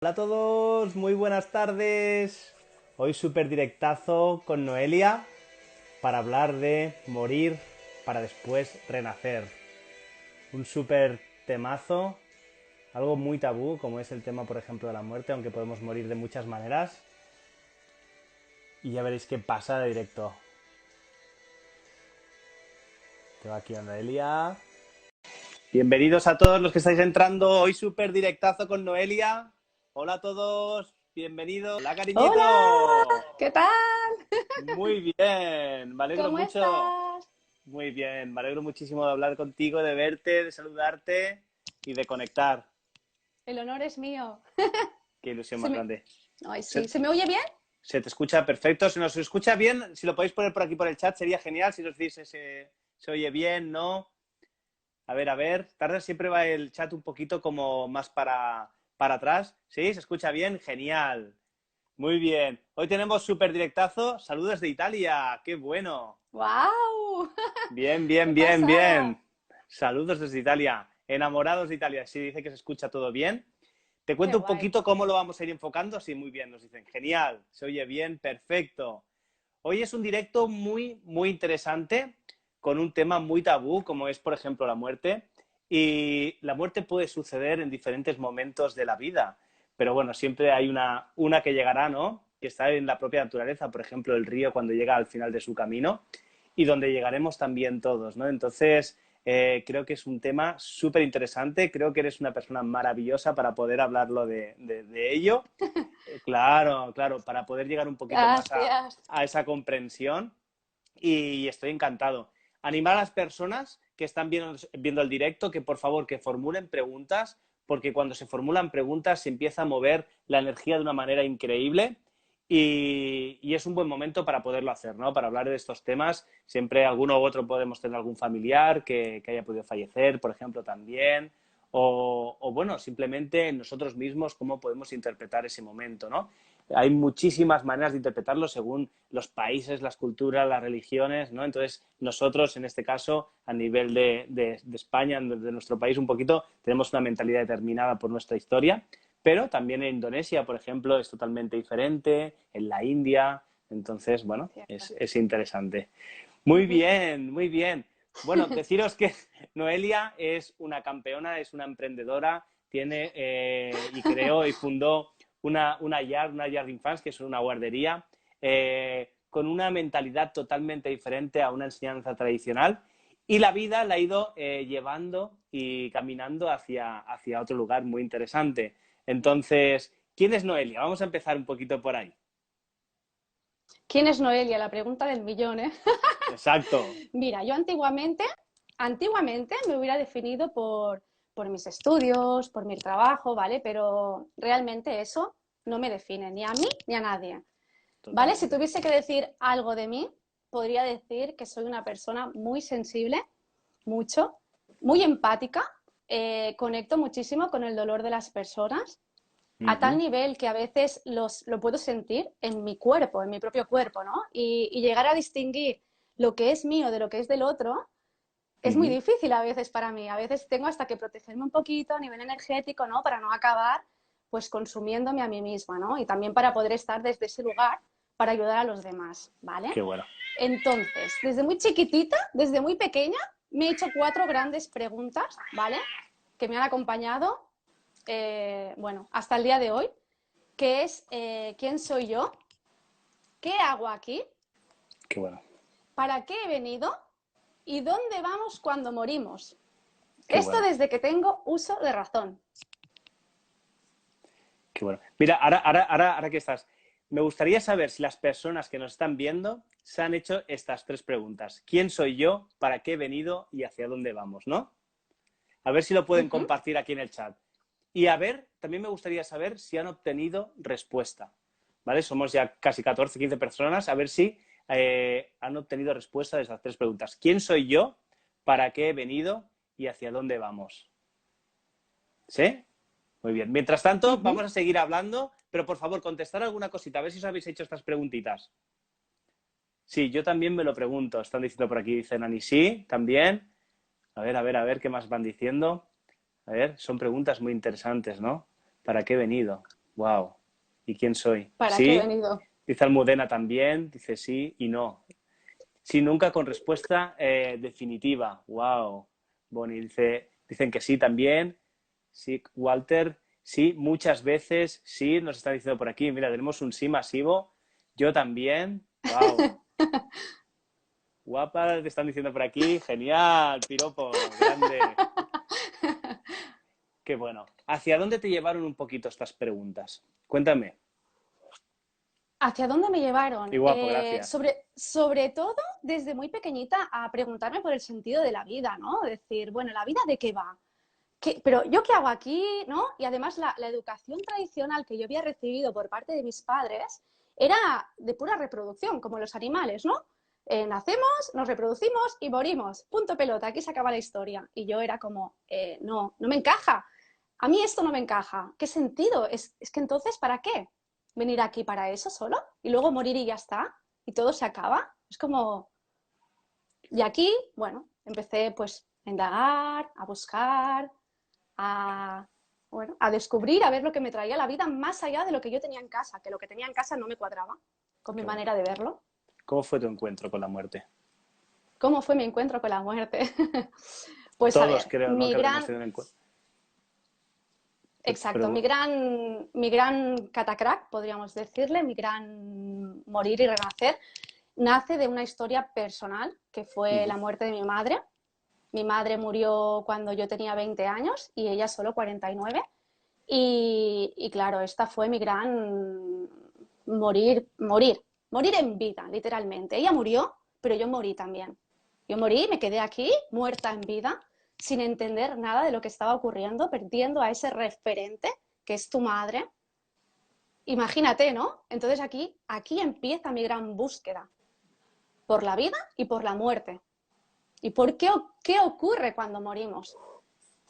Hola a todos, muy buenas tardes. Hoy súper directazo con Noelia para hablar de morir para después renacer. Un súper temazo, algo muy tabú como es el tema, por ejemplo, de la muerte, aunque podemos morir de muchas maneras. Y ya veréis qué pasa de directo. Tengo aquí a Noelia. Bienvenidos a todos los que estáis entrando. Hoy súper directazo con Noelia. Hola a todos, bienvenidos. Hola, Hola, cariñito. ¿qué tal? Muy bien, me alegro ¿Cómo mucho. estás? Muy bien, me alegro muchísimo de hablar contigo, de verte, de saludarte y de conectar. El honor es mío. Qué ilusión Se más me... grande. Ay, Se, sí. ¿Se me oye bien? se te escucha perfecto. Si nos escucha bien, si lo podéis poner por aquí por el chat, sería genial. Si nos dices se oye bien, ¿no? A ver, a ver. Tarda siempre va el chat un poquito como más para atrás. ¿Sí? ¿Se escucha bien? Genial. Muy bien. Hoy tenemos súper directazo. Saludos de Italia. ¡Qué bueno! ¡Wow! Bien, bien, ¡Qué bien, bien. pasada! Saludos desde Italia. Enamorados de Italia. Sí, dice que se escucha todo bien. Te ¡Qué cuento un guay! poquito cómo lo vamos a ir enfocando. Sí, muy bien, nos dicen. Genial, se oye bien, perfecto. Hoy es un directo muy, muy interesante con un tema muy tabú, como es, por ejemplo, la muerte. Y la muerte puede suceder en diferentes momentos de la vida. Pero bueno, siempre hay una que llegará, ¿no? Que está en la propia naturaleza. Por ejemplo, el río cuando llega al final de su camino y donde llegaremos también todos, ¿no? Entonces, creo que es un tema súper interesante. Creo que eres una persona maravillosa para poder hablarlo de ello. Claro, claro, para poder llegar un poquito más Gracias. a esa comprensión y estoy encantado. Animar a las personas que están viendo el directo que por favor que formulen preguntas, porque cuando se formulan preguntas se empieza a mover la energía de una manera increíble y es un buen momento para poderlo hacer, ¿no? Para hablar de estos temas. Siempre alguno u otro podemos tener algún familiar que haya podido fallecer, por ejemplo, también. Bueno, simplemente nosotros mismos cómo podemos interpretar ese momento, ¿no? Hay muchísimas maneras de interpretarlo según los países, las culturas, las religiones, ¿no? Entonces, nosotros, en este caso, a nivel de España, de nuestro país, un poquito, tenemos una mentalidad determinada por nuestra historia, pero también en Indonesia, por ejemplo, es totalmente diferente, en la India, entonces, bueno, Cierto. es interesante. Muy Ujú. bien, muy bien. Bueno, deciros que Noelia es una campeona, es una emprendedora, tiene y creó y fundó una Yard Infants, que es una guardería, con una mentalidad totalmente diferente a una enseñanza tradicional. Y la vida la ha ido llevando y caminando hacia otro lugar muy interesante. Entonces, ¿quién es Noelia? Vamos a empezar un poquito por ahí. ¿Quién es Noelia? La pregunta del millón, ¿eh? Exacto. Mira, yo antiguamente me hubiera definido por mis estudios, por mi trabajo, ¿vale? Pero realmente eso no me define ni a mí ni a nadie. ¿Vale? Si Totalmente. tuviese que decir algo de mí, podría decir que soy una persona muy sensible, mucho, muy empática, conecto muchísimo con el dolor de las personas, Uh a tal -huh. nivel que a veces lo puedo sentir en mi cuerpo, en mi propio cuerpo, ¿no? Y llegar a distinguir lo que es mío de lo que es del otro Uh es muy -huh. difícil a veces para mí. A veces tengo hasta que protegerme un poquito a nivel energético, ¿no? Para no acabar pues consumiéndome a mí misma, ¿no? Y también para poder estar desde ese lugar para ayudar a los demás, ¿vale? Qué bueno. Entonces, desde muy chiquitita, desde muy pequeña, me he hecho cuatro grandes preguntas, ¿vale? Que me han acompañado, bueno, hasta el día de hoy, que es ¿quién soy yo? ¿Qué hago aquí? Qué bueno. ¿Para qué he venido? ¿Y dónde vamos cuando morimos? Qué Esto bueno. desde que tengo uso de razón. Qué bueno. Mira, ahora que estás, me gustaría saber si las personas que nos están viendo se han hecho estas tres preguntas. ¿Quién soy yo? ¿Para qué he venido? ¿Y hacia dónde vamos? ¿No? A ver si lo pueden Uh -huh. compartir aquí en el chat. Y a ver, también me gustaría saber si han obtenido respuesta. ¿Vale? Somos ya casi 14, 15 personas. A ver si han obtenido respuesta de esas tres preguntas. ¿Quién soy yo? ¿Para qué he venido? ¿Y hacia dónde vamos? ¿Sí? Muy bien. Mientras Uh tanto, -huh. vamos a seguir hablando, pero por favor, contestar alguna cosita, a ver si os habéis hecho estas preguntitas. Sí, yo también me lo pregunto. Están diciendo por aquí, dicen Ani, sí, también. A ver, ¿qué más van diciendo? A ver, son preguntas muy interesantes, ¿no? ¿Para qué he venido? Wow. ¿Y quién soy? ¿Para qué he Sí. venido? Dice Almudena también. Dice sí y no. Sí, nunca con respuesta definitiva. Wow. Bonnie dicen que sí también. Sí, Walter, sí, muchas veces. Sí, nos está diciendo por aquí. Mira, tenemos un sí masivo. Yo también. Wow. Guapa, te están diciendo por aquí. Genial, piropo, grande. Qué bueno. ¿Hacia dónde te llevaron un poquito estas preguntas? Cuéntame. ¿Hacia dónde me Y llevaron? guapo, gracias. Sobre todo desde muy pequeñita a preguntarme por el sentido de la vida, ¿no? Decir, bueno, ¿la vida de qué va? Pero yo qué hago aquí, ¿no? Y además la educación tradicional que yo había recibido por parte de mis padres era de pura reproducción, como los animales, ¿no? Nacemos, nos reproducimos y morimos. Punto pelota, aquí se acaba la historia. Y yo era como, no, no me encaja. A mí esto no me encaja. ¿Qué sentido? Es que entonces, ¿para qué? ¿Venir aquí para eso solo? Y luego morir y ya está. Y todo se acaba. Es como... Y aquí, bueno, empecé pues a indagar, a buscar, a, bueno, a descubrir, a ver lo que me traía la vida más allá de lo que yo tenía en casa, que lo que tenía en casa no me cuadraba con mi Qué bueno. manera de verlo. ¿Cómo fue tu encuentro con la muerte? ¿Cómo fue mi encuentro con la muerte? Pues a Todos ver, creo, ¿no? mi Que habremos gran, tenido un encuentro. exacto, Pero, mi gran catacrack, podríamos decirle, mi gran morir y renacer, nace de una historia personal, que fue la muerte de mi madre. Mi madre murió cuando yo tenía 20 años y ella solo 49. Y claro, esta fue mi gran morir en vida, literalmente. Ella murió, pero yo morí también. Yo morí, me quedé aquí, muerta en vida, sin entender nada de lo que estaba ocurriendo, perdiendo a ese referente que es tu madre. Imagínate, ¿no? Entonces aquí empieza mi gran búsqueda por la vida y por la muerte. ¿Y por qué ocurre cuando morimos?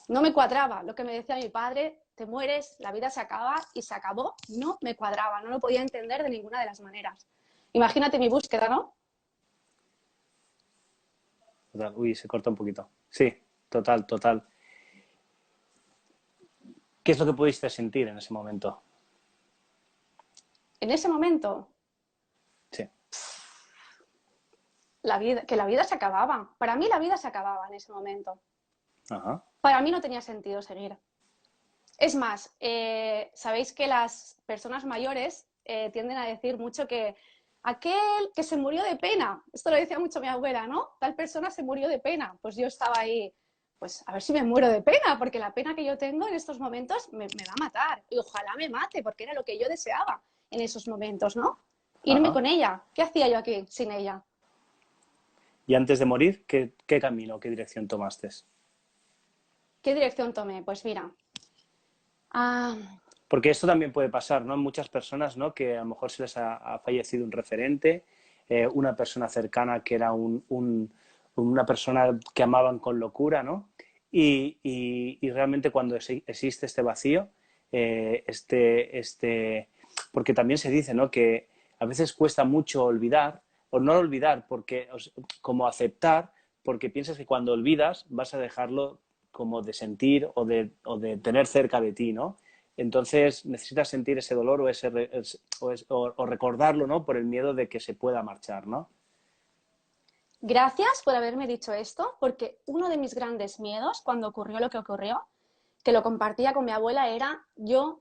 No me cuadraba lo que me decía mi padre, te mueres, la vida se acaba y se acabó. No me cuadraba, no lo podía entender de ninguna de las maneras. Imagínate mi búsqueda, ¿no? total, uy, se corta un poquito. Sí, total, total. ¿Qué es lo que pudiste sentir en ese momento? En ese momento, Sí. que la vida se acababa. Para mí la vida se acababa en ese momento. Ajá. Para mí no tenía sentido seguir. Es más, sabéis que las personas mayores tienden a decir mucho que aquel que se murió de pena, esto lo decía mucho mi abuela, ¿no? Tal persona se murió de pena. Pues yo estaba ahí, pues a ver si me muero de pena, porque la pena que yo tengo en estos momentos me va a matar. Y ojalá me mate, porque era lo que yo deseaba en esos momentos, ¿no? Irme Ajá. con ella. ¿Qué hacía yo aquí sin ella? Y antes de morir, ¿qué camino, qué dirección tomaste? ¿Qué dirección tomé? Pues mira, ah, Porque esto también puede pasar, ¿no? Muchas personas, ¿no? Que a lo mejor se les ha fallecido un referente, una persona cercana que era una persona que amaban con locura, ¿no? Y realmente cuando existe este vacío, porque también se dice, ¿no? Que a veces cuesta mucho olvidar, o no olvidar, porque como aceptar, porque piensas que cuando olvidas vas a dejarlo como de sentir o de tener cerca de ti, ¿no? Entonces necesitas sentir ese dolor o recordarlo, ¿no? Por el miedo de que se pueda marchar, ¿no? gracias por haberme dicho esto, porque uno de mis grandes miedos cuando ocurrió lo que ocurrió, que lo compartía con mi abuela, era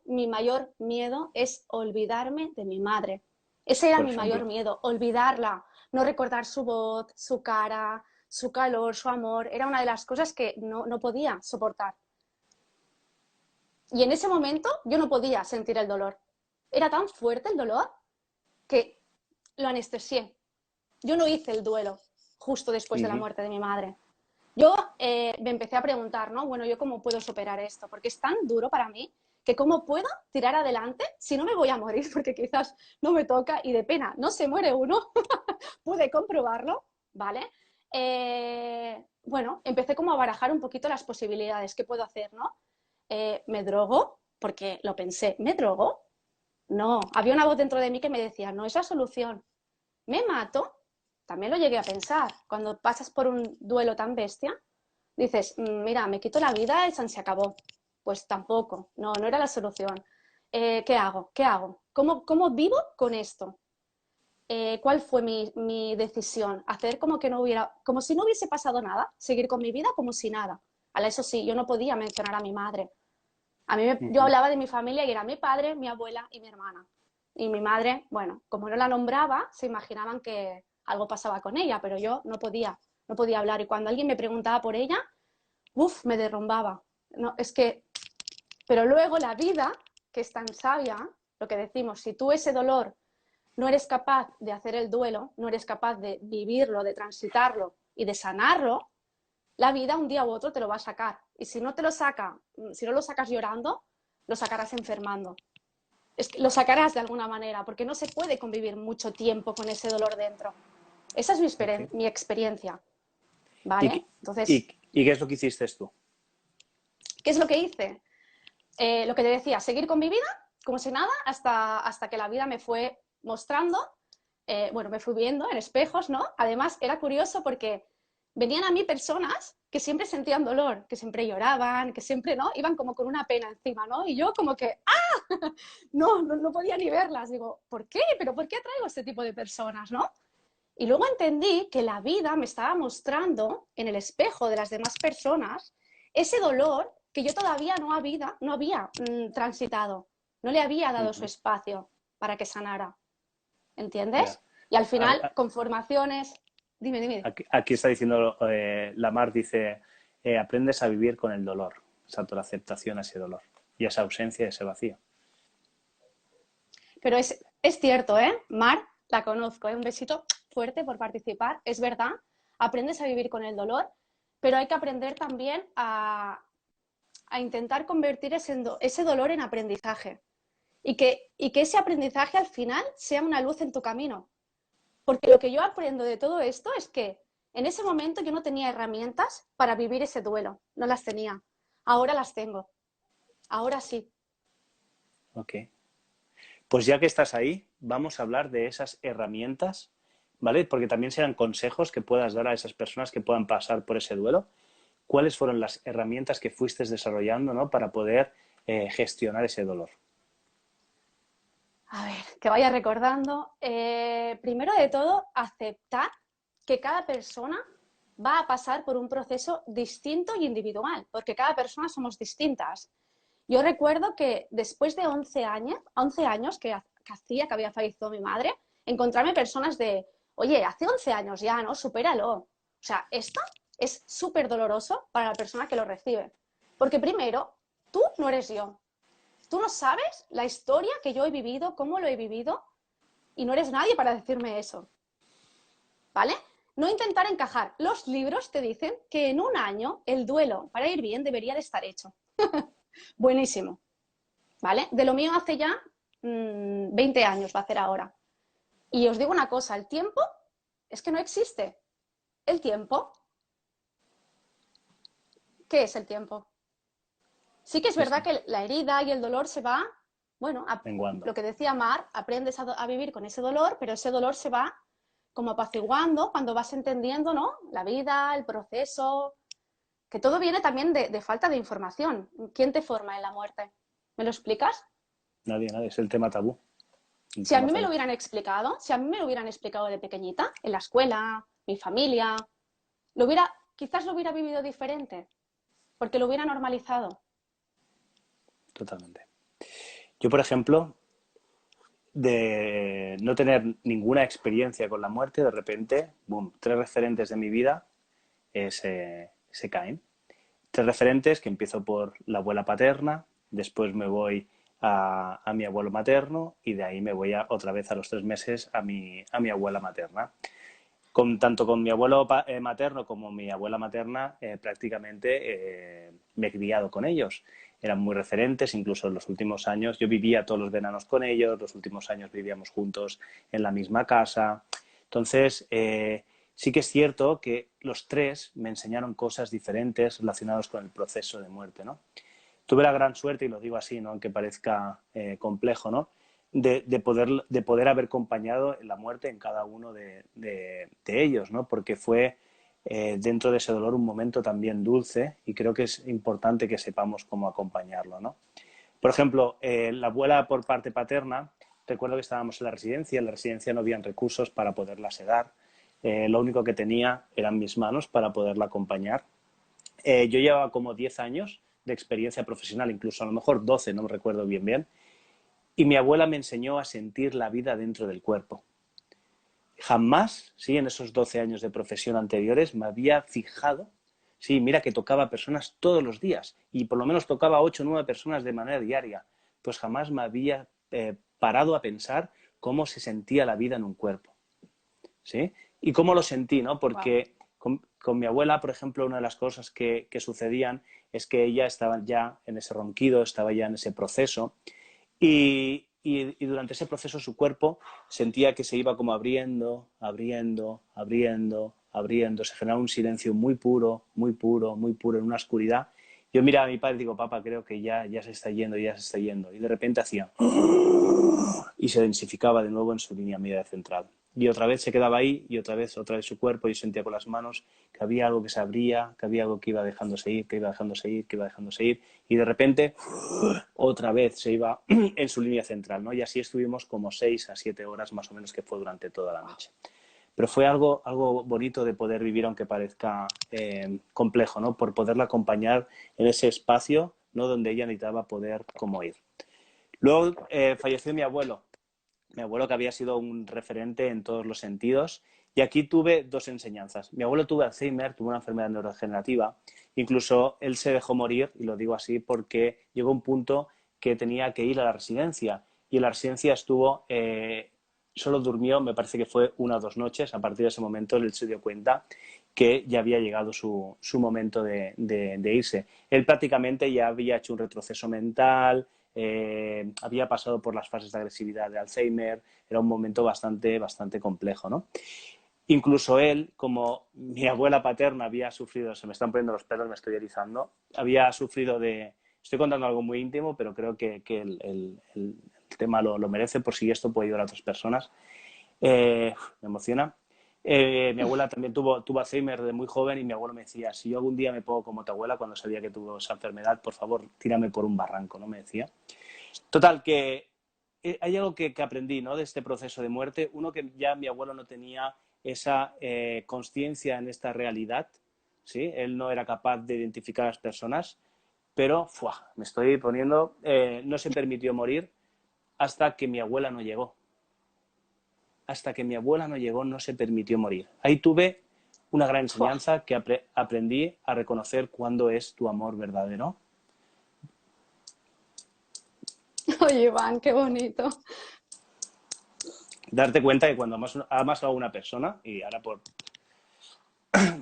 mi mayor miedo es olvidarme de mi madre. Ese era Por mi mayor ejemplo. miedo, olvidarla, no recordar su voz, su cara, su calor, su amor. Era una de las cosas que no podía soportar. Y en ese momento yo no podía sentir el dolor. Era tan fuerte el dolor que lo anestesié. Yo no hice el duelo justo después de la Uh-huh. muerte de mi madre. Yo me empecé a preguntar, ¿no? Bueno, ¿yo cómo puedo superar esto? Porque es tan duro para mí que cómo puedo tirar adelante si no me voy a morir, porque quizás no me toca y de pena no se muere uno. Pude comprobarlo, ¿vale? Bueno, empecé como a barajar un poquito las posibilidades. ¿Qué puedo hacer, no? ¿Me drogo? Porque lo pensé, ¿me drogo? No, había una voz dentro de mí que me decía, no es la solución. ¿Me mato? También lo llegué a pensar. Cuando pasas por un duelo tan bestia, dices, mira, me quito la vida y se acabó. Pues tampoco, no era la solución. ¿qué hago? ¿Qué hago? ¿Cómo vivo con esto? ¿Cuál fue mi decisión? Hacer como que no hubiera, como si no hubiese pasado nada, seguir con mi vida como si nada. Eso sí, yo no podía mencionar a mi madre. Yo Ujú. hablaba de mi familia y era mi padre, mi abuela y mi hermana. Y mi madre, bueno, como no la nombraba, se imaginaban que algo pasaba con ella, pero yo no podía hablar. Y cuando alguien me preguntaba por ella, uff, me derrumbaba. No, es que, pero luego la vida, que es tan sabia, lo que decimos, si tú ese dolor no eres capaz de hacer el duelo, no eres capaz de vivirlo, de transitarlo y de sanarlo, la vida un día u otro te lo va a sacar. Y si no te lo saca, si no lo sacas llorando, lo sacarás enfermando. Es que lo sacarás de alguna manera, porque no se puede convivir mucho tiempo con ese dolor dentro. Esa es Ok. mi experiencia, ¿Y, ¿vale? qué- Entonces, y qué es lo que hiciste tú? ¿qué es lo que hice? Lo que te decía, seguir con mi vida como si nada hasta que la vida me fue mostrando, bueno, me fui viendo en espejos, ¿no? Además, era curioso porque venían a mí personas que siempre sentían dolor, que siempre lloraban, que siempre, ¿no? Iban como con una pena encima, ¿no? Y yo como que, ¡ah! No podía ni verlas. Digo, ¿por qué? ¿Pero por qué atraigo a este tipo de personas, no? Y luego entendí que la vida me estaba mostrando en el espejo de las demás personas ese dolor que yo todavía no había transitado, no le había dado su Ujú. espacio para que sanara, Ya. ¿entiendes? Y al A- final, a- con formaciones, dime. Aquí está diciendo, Lamar dice, aprendes a vivir con el dolor, exacto, la aceptación a ese dolor y esa ausencia, ese vacío. Pero es cierto, ¿eh? Mar, la conozco, ¿eh? Un besito fuerte por participar, es verdad, aprendes a vivir con el dolor, pero hay que aprender también a intentar convertir ese dolor en aprendizaje. Y que ese aprendizaje al final sea una luz en tu camino. Porque lo que yo aprendo de todo esto es que en ese momento yo no tenía herramientas para vivir ese duelo, no las tenía. Ahora las tengo, ahora sí. Ok. Pues ya que estás ahí, vamos a hablar de esas herramientas, ¿vale? Porque también serán consejos que puedas dar a esas personas que puedan pasar por ese duelo. ¿Cuáles fueron las herramientas que fuiste desarrollando, ¿no? Para poder gestionar ese dolor? A ver, que vaya recordando. Primero de todo, aceptar que cada persona va a pasar por un proceso distinto y individual, porque cada persona somos distintas. Yo recuerdo que después de 11 años que había fallecido mi madre, encontrarme personas de, oye, hace 11 años ya, ¿no? Supéralo. O sea, esto es súper doloroso para la persona que lo recibe. Porque primero, tú no eres yo. Tú no sabes la historia que yo he vivido, cómo lo he vivido, y no eres nadie para decirme eso. ¿Vale? No intentar encajar. Los libros te dicen que en un año el duelo para ir bien debería de estar hecho. Buenísimo. ¿Vale? De lo mío hace ya 20 años va a hacer ahora. Y os digo una cosa, el tiempo es que no existe. El tiempo, ¿qué es el tiempo? Sí que es Sí, verdad sí, que la herida y el dolor se va, bueno, menguando. lo que decía Mar, aprendes a vivir con ese dolor, pero ese dolor se va como apaciguando cuando vas entendiendo, ¿no? La vida, el proceso, que todo viene también de falta de información. ¿Quién te forma en la muerte? ¿Me lo explicas? Nadie, es el tema tabú, el Si a tema mí me lo tabú. hubieran explicado, si a mí me lo hubieran explicado de pequeñita, en la escuela, mi familia, quizás lo hubiera vivido diferente, porque lo hubiera normalizado. Totalmente. Yo, por ejemplo, de no tener ninguna experiencia con la muerte, de repente, boom, tres referentes de mi vida se caen. Tres referentes que empiezo por la abuela paterna, después me voy a mi abuelo materno y de ahí me voy otra vez a los 3 meses a mi abuela materna. Tanto con mi abuelo materno como mi abuela materna, prácticamente me he criado con ellos. Eran muy referentes, incluso en los últimos años. Yo vivía todos los veranos con ellos, los últimos años vivíamos juntos en la misma casa. Entonces, sí que es cierto que los tres me enseñaron cosas diferentes relacionadas con el proceso de muerte, ¿no? Tuve la gran suerte, y lo digo así, ¿no? Aunque parezca complejo, ¿no? De poder haber acompañado la muerte en cada uno de ellos, ¿no? Porque fue dentro de ese dolor un momento también dulce y creo que es importante que sepamos cómo acompañarlo, ¿no? Por ejemplo, la abuela por parte paterna, recuerdo que estábamos en la residencia no habían recursos para poderla sedar, lo único que tenía eran mis manos para poderla acompañar. Yo llevaba como 10 años de experiencia profesional, incluso a lo mejor 12, no me recuerdo bien, y mi abuela me enseñó a sentir la vida dentro del cuerpo. Jamás, sí, en esos 12 años de profesión anteriores, me había fijado, sí, mira que tocaba a personas todos los días y por lo menos tocaba a 8 o 9 personas de manera diaria, pues jamás me había parado a pensar cómo se sentía la vida en un cuerpo, ¿sí? Y cómo lo sentí, ¿no? Wow. Porque con mi abuela, por ejemplo, una de las cosas que sucedían es que ella estaba ya en ese ronquido, estaba ya en ese proceso y durante ese proceso su cuerpo sentía que se iba como abriendo, abriendo, abriendo, abriendo. Se generaba un silencio muy puro, muy puro, muy puro, en una oscuridad. Yo miraba a mi padre y digo, papá, creo que ya se está yendo, ya se está yendo. Y de repente hacía y se densificaba de nuevo en su línea media central. Y otra vez se quedaba ahí y otra vez su cuerpo y sentía con las manos que había algo que se abría, que había algo que iba dejándose ir, que iba dejándose ir, que iba dejándose ir y de repente otra vez se iba en su línea central, ¿no? Y así estuvimos como 6 a 7 horas más o menos que fue durante toda la noche. Pero fue algo bonito de poder vivir, aunque parezca complejo, ¿no? Por poderla acompañar en ese espacio, ¿no? Donde ella necesitaba poder como ir. Luego falleció mi abuelo que había sido un referente en todos los sentidos. Y aquí tuve dos enseñanzas. Mi abuelo tuvo Alzheimer, tuvo una enfermedad neurodegenerativa. Incluso él se dejó morir, y lo digo así porque llegó un punto que tenía que ir a la residencia. Y en la residencia estuvo, solo durmió, me parece que fue 1 o 2 noches. A partir de ese momento él se dio cuenta que ya había llegado su momento de irse. Él prácticamente ya había hecho un retroceso mental, había pasado por las fases de agresividad de Alzheimer, era un momento bastante complejo, ¿no? Incluso él, como mi abuela paterna había sufrido, se me están poniendo los pelos, me estoy erizando, había sufrido de... Estoy contando algo muy íntimo, pero creo que el tema lo merece por si esto puede ayudar a otras personas. Me emociona. Mi abuela también tuvo Alzheimer de muy joven y mi abuelo me decía, si yo algún día me pongo como tu abuela cuando sabía que tuvo esa enfermedad, por favor, tírame por un barranco, ¿no? Me decía. Total, que hay algo que aprendí, ¿no? De este proceso de muerte. Uno, que ya mi abuelo no tenía esa conciencia en esta realidad, ¿sí? Él no era capaz de identificar a las personas, pero ¡fua! Me estoy poniendo, no se permitió morir hasta que mi abuela no llegó. Hasta que mi abuela no llegó, no se permitió morir. Ahí tuve una gran Fua. enseñanza que aprendí a reconocer cuándo es tu amor verdadero. Oye, Iván, qué bonito. Darte cuenta que cuando amas a una persona, y ahora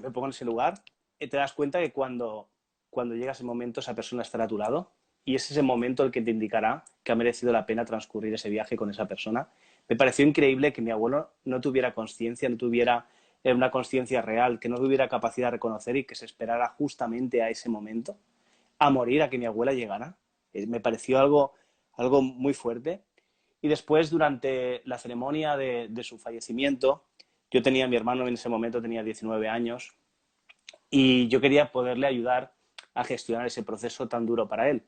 me pongo en ese lugar, te das cuenta que cuando llega ese momento esa persona estará a tu lado y es ese momento el que te indicará que ha merecido la pena transcurrir ese viaje con esa persona. Me pareció increíble que mi abuelo no tuviera conciencia, no tuviera una conciencia real, que no tuviera capacidad de reconocer y que se esperara justamente a ese momento, a morir, a que mi abuela llegara. Me pareció algo muy fuerte. Y después, durante la ceremonia de su fallecimiento, yo tenía, mi hermano en ese momento tenía 19 años y yo quería poderle ayudar a gestionar ese proceso tan duro para él.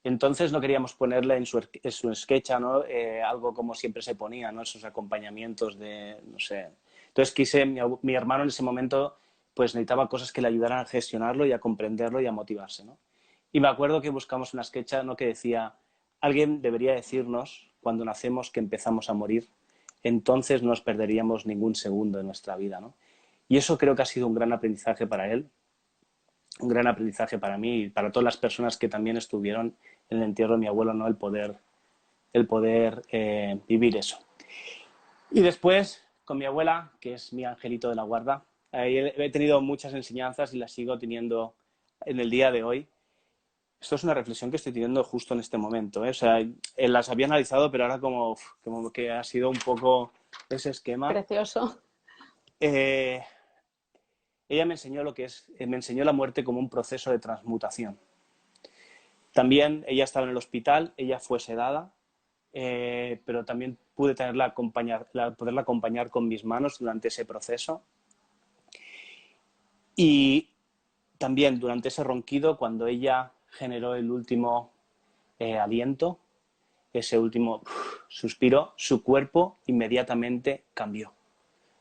Entonces no queríamos ponerle en su sketch, ¿no? Algo como siempre se ponía, ¿no? Esos acompañamientos de, no sé. Entonces mi hermano en ese momento pues necesitaba cosas que le ayudaran a gestionarlo y a comprenderlo y a motivarse, ¿no? Y me acuerdo que buscamos una sketch, ¿no? Que decía, alguien debería decirnos cuando nacemos que empezamos a morir, entonces no nos perderíamos ningún segundo de nuestra vida, ¿no? Y eso creo que ha sido un gran aprendizaje para él, un gran aprendizaje para mí y para todas las personas que también estuvieron en el entierro de mi abuelo, ¿no? El poder vivir eso. Y después, con mi abuela, que es mi angelito de la guarda, he tenido muchas enseñanzas y las sigo teniendo en el día de hoy. Esto es una reflexión que estoy teniendo justo en este momento, ¿eh? O sea, las había analizado, pero ahora como que ha sido un poco ese esquema. Precioso. Eh, Ella me enseñó me enseñó la muerte como un proceso de transmutación. También ella estaba en el hospital, ella fue sedada, pero también pude poderla acompañar con mis manos durante ese proceso. Y también durante ese ronquido, cuando ella generó aliento, ese último suspiro, su cuerpo inmediatamente cambió.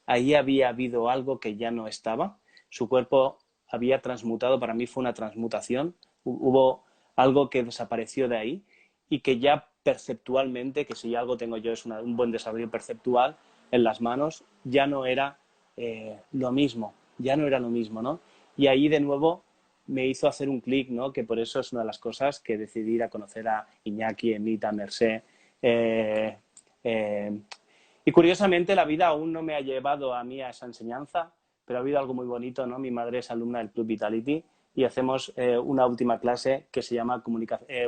Ahí había habido algo que ya no estaba, su cuerpo había transmutado, para mí fue una transmutación, hubo algo que desapareció de ahí y que ya perceptualmente, que si algo tengo yo es un buen desarrollo perceptual en las manos, ya no era lo mismo, ya no era lo mismo, ¿no? Y ahí de nuevo me hizo hacer un clic, ¿no? Que por eso es una de las cosas que decidí ir a conocer a Iñaki, Emita, Mercé. Y curiosamente la vida aún no me ha llevado a mí a esa enseñanza, pero ha habido algo muy bonito, ¿no? Mi madre es alumna del Club Vitality y hacemos una última clase que se llama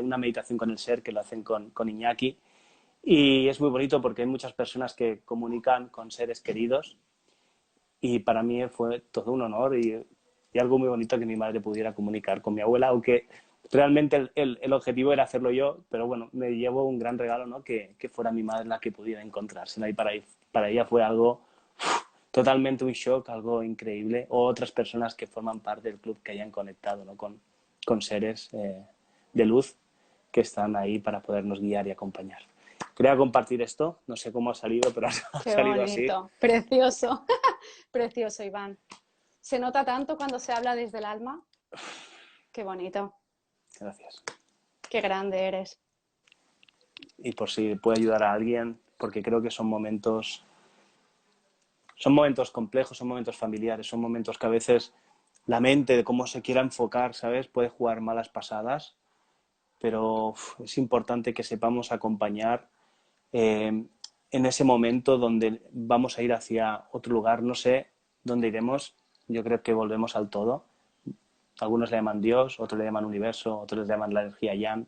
una meditación con el ser, que lo hacen con Iñaki. Y es muy bonito porque hay muchas personas que comunican con seres queridos y para mí fue todo un honor y algo muy bonito que mi madre pudiera comunicar con mi abuela, aunque realmente el objetivo era hacerlo yo, pero bueno, me llevo un gran regalo, ¿no? Que fuera mi madre la que pudiera encontrársela y para ella fue algo totalmente un shock, algo increíble, o otras personas que forman parte del club que hayan conectado, ¿no? con seres de luz que están ahí para podernos guiar y acompañar. Quería compartir esto, no sé cómo ha salido, pero ha Qué salido así. bonito, precioso, precioso, Iván. Se nota tanto cuando se habla desde el alma. Qué bonito, Gracias. qué grande eres. Y por si puede ayudar a alguien, porque creo que son momentos complejos, son momentos familiares, son momentos que a veces la mente, de cómo se quiera enfocar, ¿sabes? Puede jugar malas pasadas, pero es importante que sepamos acompañar en ese momento donde vamos a ir hacia otro lugar. No sé dónde iremos, yo creo que volvemos al todo. Algunos le llaman Dios, otros le llaman universo, otros le llaman la energía Yang.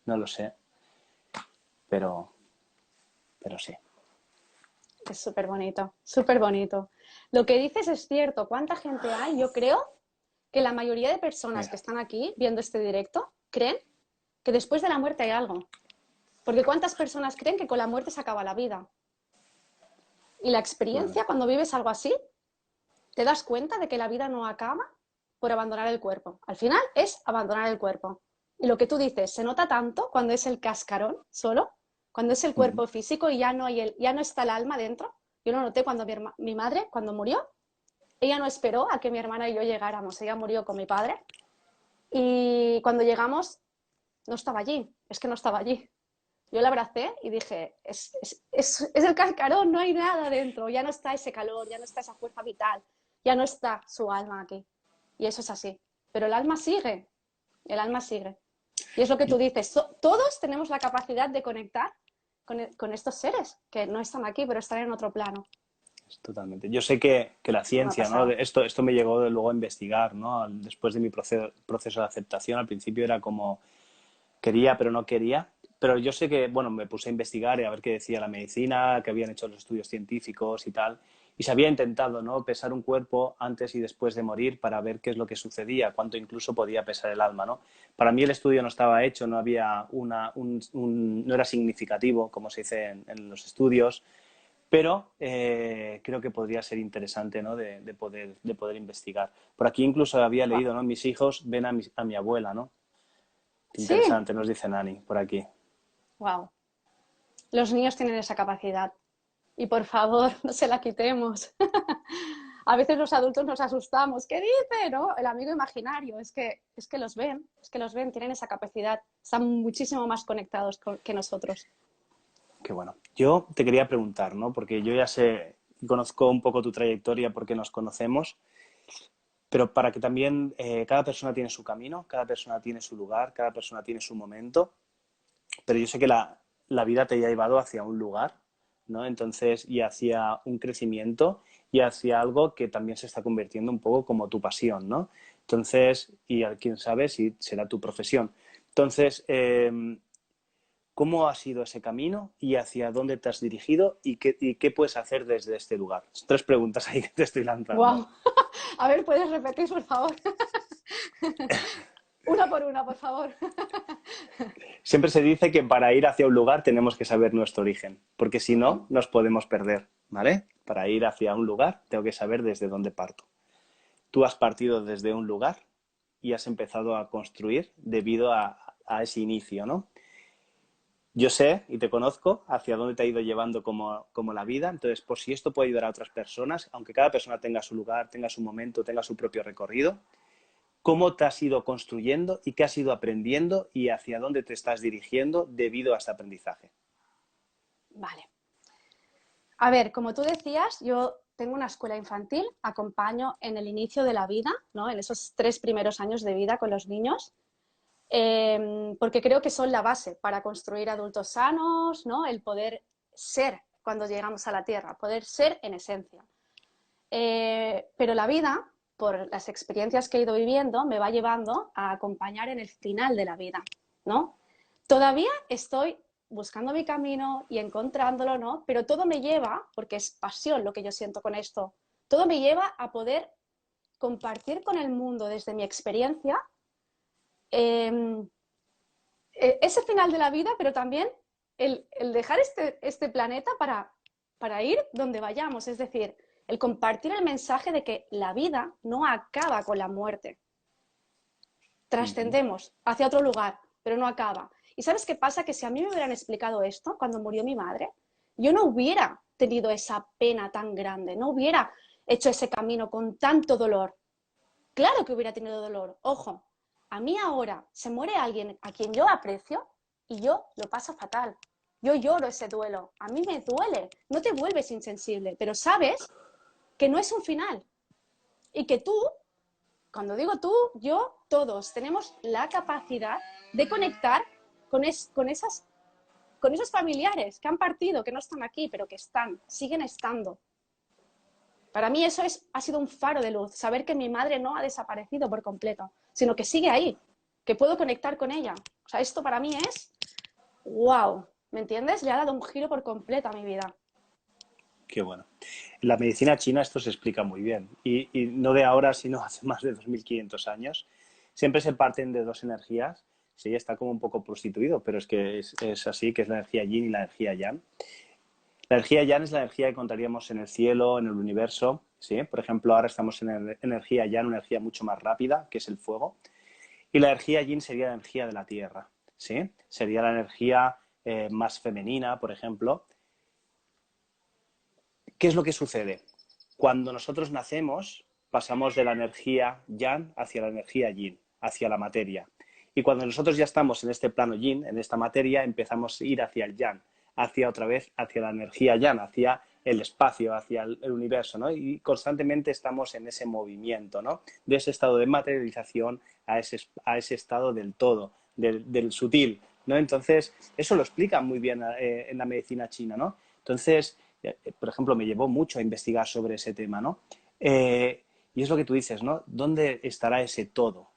No lo sé, pero sí. Es súper bonito, súper bonito. Lo que dices es cierto. ¿Cuánta gente hay? Yo creo que la mayoría de personas que Mira, están aquí viendo este directo creen que después de la muerte hay algo. Porque ¿cuántas personas creen que con la muerte se acaba la vida? Y la bueno, experiencia, cuando vives algo así, te das cuenta de que la vida no acaba por abandonar el cuerpo. Al final es abandonar el cuerpo. Y lo que tú dices, se nota tanto cuando es el cascarón solo, cuando es el cuerpo físico y ya no está el alma dentro. Yo lo noté cuando mi madre, cuando murió, ella no esperó a que mi hermana y yo llegáramos. Ella murió con mi padre y cuando llegamos no estaba allí. Es que no estaba allí. Yo la abracé y dije, es el cascarón, no hay nada dentro, ya no está ese calor, ya no está esa fuerza vital, ya no está su alma aquí. Y eso es así. Pero el alma sigue. Y es lo que tú dices, todos tenemos la capacidad de conectar con estos seres que no están aquí, pero están en otro plano. totalmente. Yo sé que la Eso me ha ciencia, ¿no? pasado. Esto me llegó luego a investigar, ¿no? Después de mi proceso de aceptación, al principio era como quería pero no quería. Pero yo sé que, bueno, me puse a investigar y a ver qué decía la medicina, que habían hecho los estudios científicos y tal. Y se había intentado, ¿no? Pesar un cuerpo antes y después de morir para ver qué es lo que sucedía, cuánto incluso podía pesar el alma, ¿no? Para mí el estudio no estaba hecho, no había no era significativo, como se dice en los estudios, pero creo que podría ser interesante, ¿no? De poder investigar. Por aquí incluso había Wow. leído, ¿no? Mis hijos ven a mi abuela, ¿no? Sí, Interesante, nos dice Nani por aquí. wow. Los niños tienen esa capacidad. Y por favor, no se la quitemos. A veces los adultos nos asustamos. ¿Qué dice? ¿No? El amigo imaginario. Es que los ven, tienen esa capacidad. Están muchísimo más conectados que nosotros. Qué bueno. Yo te quería preguntar, ¿no? Porque yo ya sé, conozco un poco tu trayectoria porque nos conocemos, pero para que también cada persona tiene su camino, cada persona tiene su lugar, cada persona tiene su momento, pero yo sé que la vida te ha llevado hacia un lugar, ¿no? Entonces, y hacia un crecimiento y hacia algo que también se está convirtiendo un poco como tu pasión, ¿no? Entonces, y quién sabe si será tu profesión. Entonces, ¿cómo ha sido ese camino y hacia dónde te has dirigido y qué puedes hacer desde este lugar? Tres preguntas ahí que te estoy lanzando. ¡Wow! A ver, ¿puedes repetir, por favor? Una por una, por favor. Siempre se dice que para ir hacia un lugar tenemos que saber nuestro origen, porque si no, nos podemos perder, ¿vale? Para ir hacia un lugar tengo que saber desde dónde parto. Tú has partido desde un lugar y has empezado a construir debido a ese inicio, ¿no? Yo sé y te conozco hacia dónde te ha ido llevando como la vida, entonces por si esto puede ayudar a otras personas, aunque cada persona tenga su lugar, tenga su momento, tenga su propio recorrido, ¿cómo te has ido construyendo y qué has ido aprendiendo y hacia dónde te estás dirigiendo debido a este aprendizaje? Vale. A ver, como tú decías, yo tengo una escuela infantil, acompaño en el inicio de la vida, ¿no? En esos 3 primeros años de vida con los niños, porque creo que son la base para construir adultos sanos, ¿no? El poder ser cuando llegamos a la Tierra, poder ser en esencia. Pero la vida, por las experiencias que he ido viviendo, me va llevando a acompañar en el final de la vida, ¿no? Todavía estoy buscando mi camino y encontrándolo, ¿no? Pero todo me lleva, porque es pasión lo que yo siento con esto, todo me lleva a poder compartir con el mundo desde mi experiencia eh, ese final de la vida, pero también el dejar este planeta para ir donde vayamos, es decir, el compartir el mensaje de que la vida no acaba con la muerte. Trascendemos hacia otro lugar, pero no acaba. ¿Y sabes qué pasa? Que si a mí me hubieran explicado esto cuando murió mi madre, yo no hubiera tenido esa pena tan grande, no hubiera hecho ese camino con tanto dolor. Claro que hubiera tenido dolor. Ojo, a mí ahora se muere alguien a quien yo aprecio y yo lo paso fatal. Yo lloro ese duelo. A mí me duele. No te vuelves insensible, pero sabes que no es un final y que tú, cuando digo tú, yo, todos tenemos la capacidad de conectar con esos familiares que han partido, que no están aquí, pero que están, siguen estando. Para mí eso ha sido un faro de luz, saber que mi madre no ha desaparecido por completo, sino que sigue ahí, que puedo conectar con ella. O sea, esto para mí es wow, ¿me entiendes? Le ha dado un giro por completo a mi vida. Qué bueno. En la medicina china esto se explica muy bien y no de ahora, sino hace más de 2500 años. Siempre se parten de dos energías. Sí, está como un poco prostituido, pero es que es así, que es la energía yin y la energía yang. La energía yang es la energía que encontraríamos en el cielo, en el universo. ¿Sí? Por ejemplo, ahora estamos en energía yang, una energía mucho más rápida, que es el fuego. Y la energía yin sería la energía de la tierra. ¿Sí? Sería la energía más femenina, por ejemplo. ¿Qué es lo que sucede? Cuando nosotros nacemos, pasamos de la energía yang hacia la energía yin, hacia la materia. Y cuando nosotros ya estamos en este plano yin, en esta materia, empezamos a ir hacia el yang, hacia otra vez, hacia la energía yang, hacia el espacio, hacia el universo, ¿no? Y constantemente estamos en ese movimiento, ¿no? De ese estado de materialización a ese estado del todo, del sutil, ¿no? Entonces, eso lo explica muy bien en la medicina china, ¿no? Entonces, por ejemplo, me llevó mucho a investigar sobre ese tema, ¿no? Y es lo que tú dices, ¿no? ¿Dónde estará ese todo?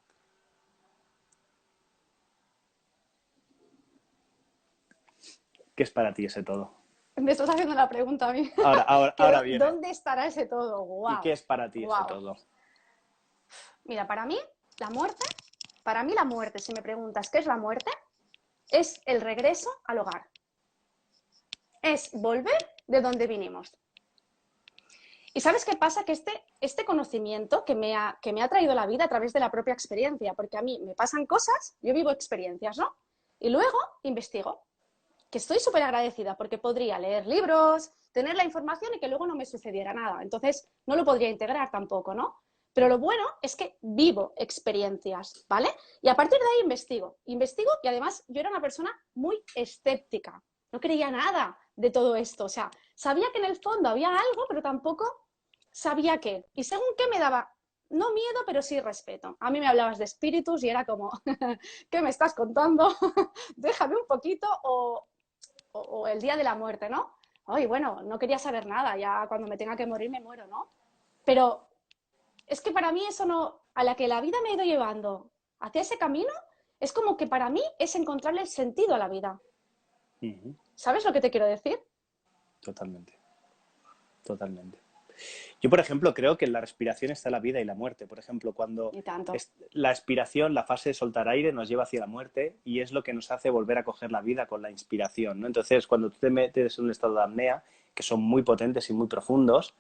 ¿Qué es para ti ese todo? Me estás haciendo la pregunta a mí. Ahora viene. ¿Dónde estará ese todo? ¿Y qué Wow, es para ti ese wow. todo? Mira, para mí la muerte, si me preguntas qué es la muerte, es el regreso al hogar. Es volver de donde vinimos. ¿Y sabes qué pasa? Que este conocimiento que me ha traído la vida a través de la propia experiencia, porque a mí me pasan cosas, yo vivo experiencias, ¿no? Y luego investigo, que estoy súper agradecida porque podría leer libros, tener la información y que luego no me sucediera nada. Entonces, no lo podría integrar tampoco, ¿no? Pero lo bueno es que vivo experiencias, ¿vale? Y a partir de ahí investigo y además yo era una persona muy escéptica, no creía nada de todo esto, o sea, sabía que en el fondo había algo, pero tampoco sabía qué. Y según qué me daba, no miedo, pero sí respeto. A mí me hablabas de espíritus y era como, ¿qué me estás contando? Déjame un poquito o el día de la muerte, ¿no? Ay, bueno, no quería saber nada, ya cuando me tenga que morir me muero, ¿no? Pero es que para mí eso no, a la que la vida me ha ido llevando hacia ese camino, es como que para mí es encontrarle el sentido a la vida. Uh-huh. ¿Sabes lo que te quiero decir? Totalmente, totalmente. Yo, por ejemplo, creo que en la respiración está la vida y la muerte. Por ejemplo, cuando Y tanto. la expiración, la fase de soltar aire, nos lleva hacia la muerte y es lo que nos hace volver a coger la vida con la inspiración, ¿no? Entonces, cuando tú te metes en un estado de apnea, que son muy potentes y muy profundos,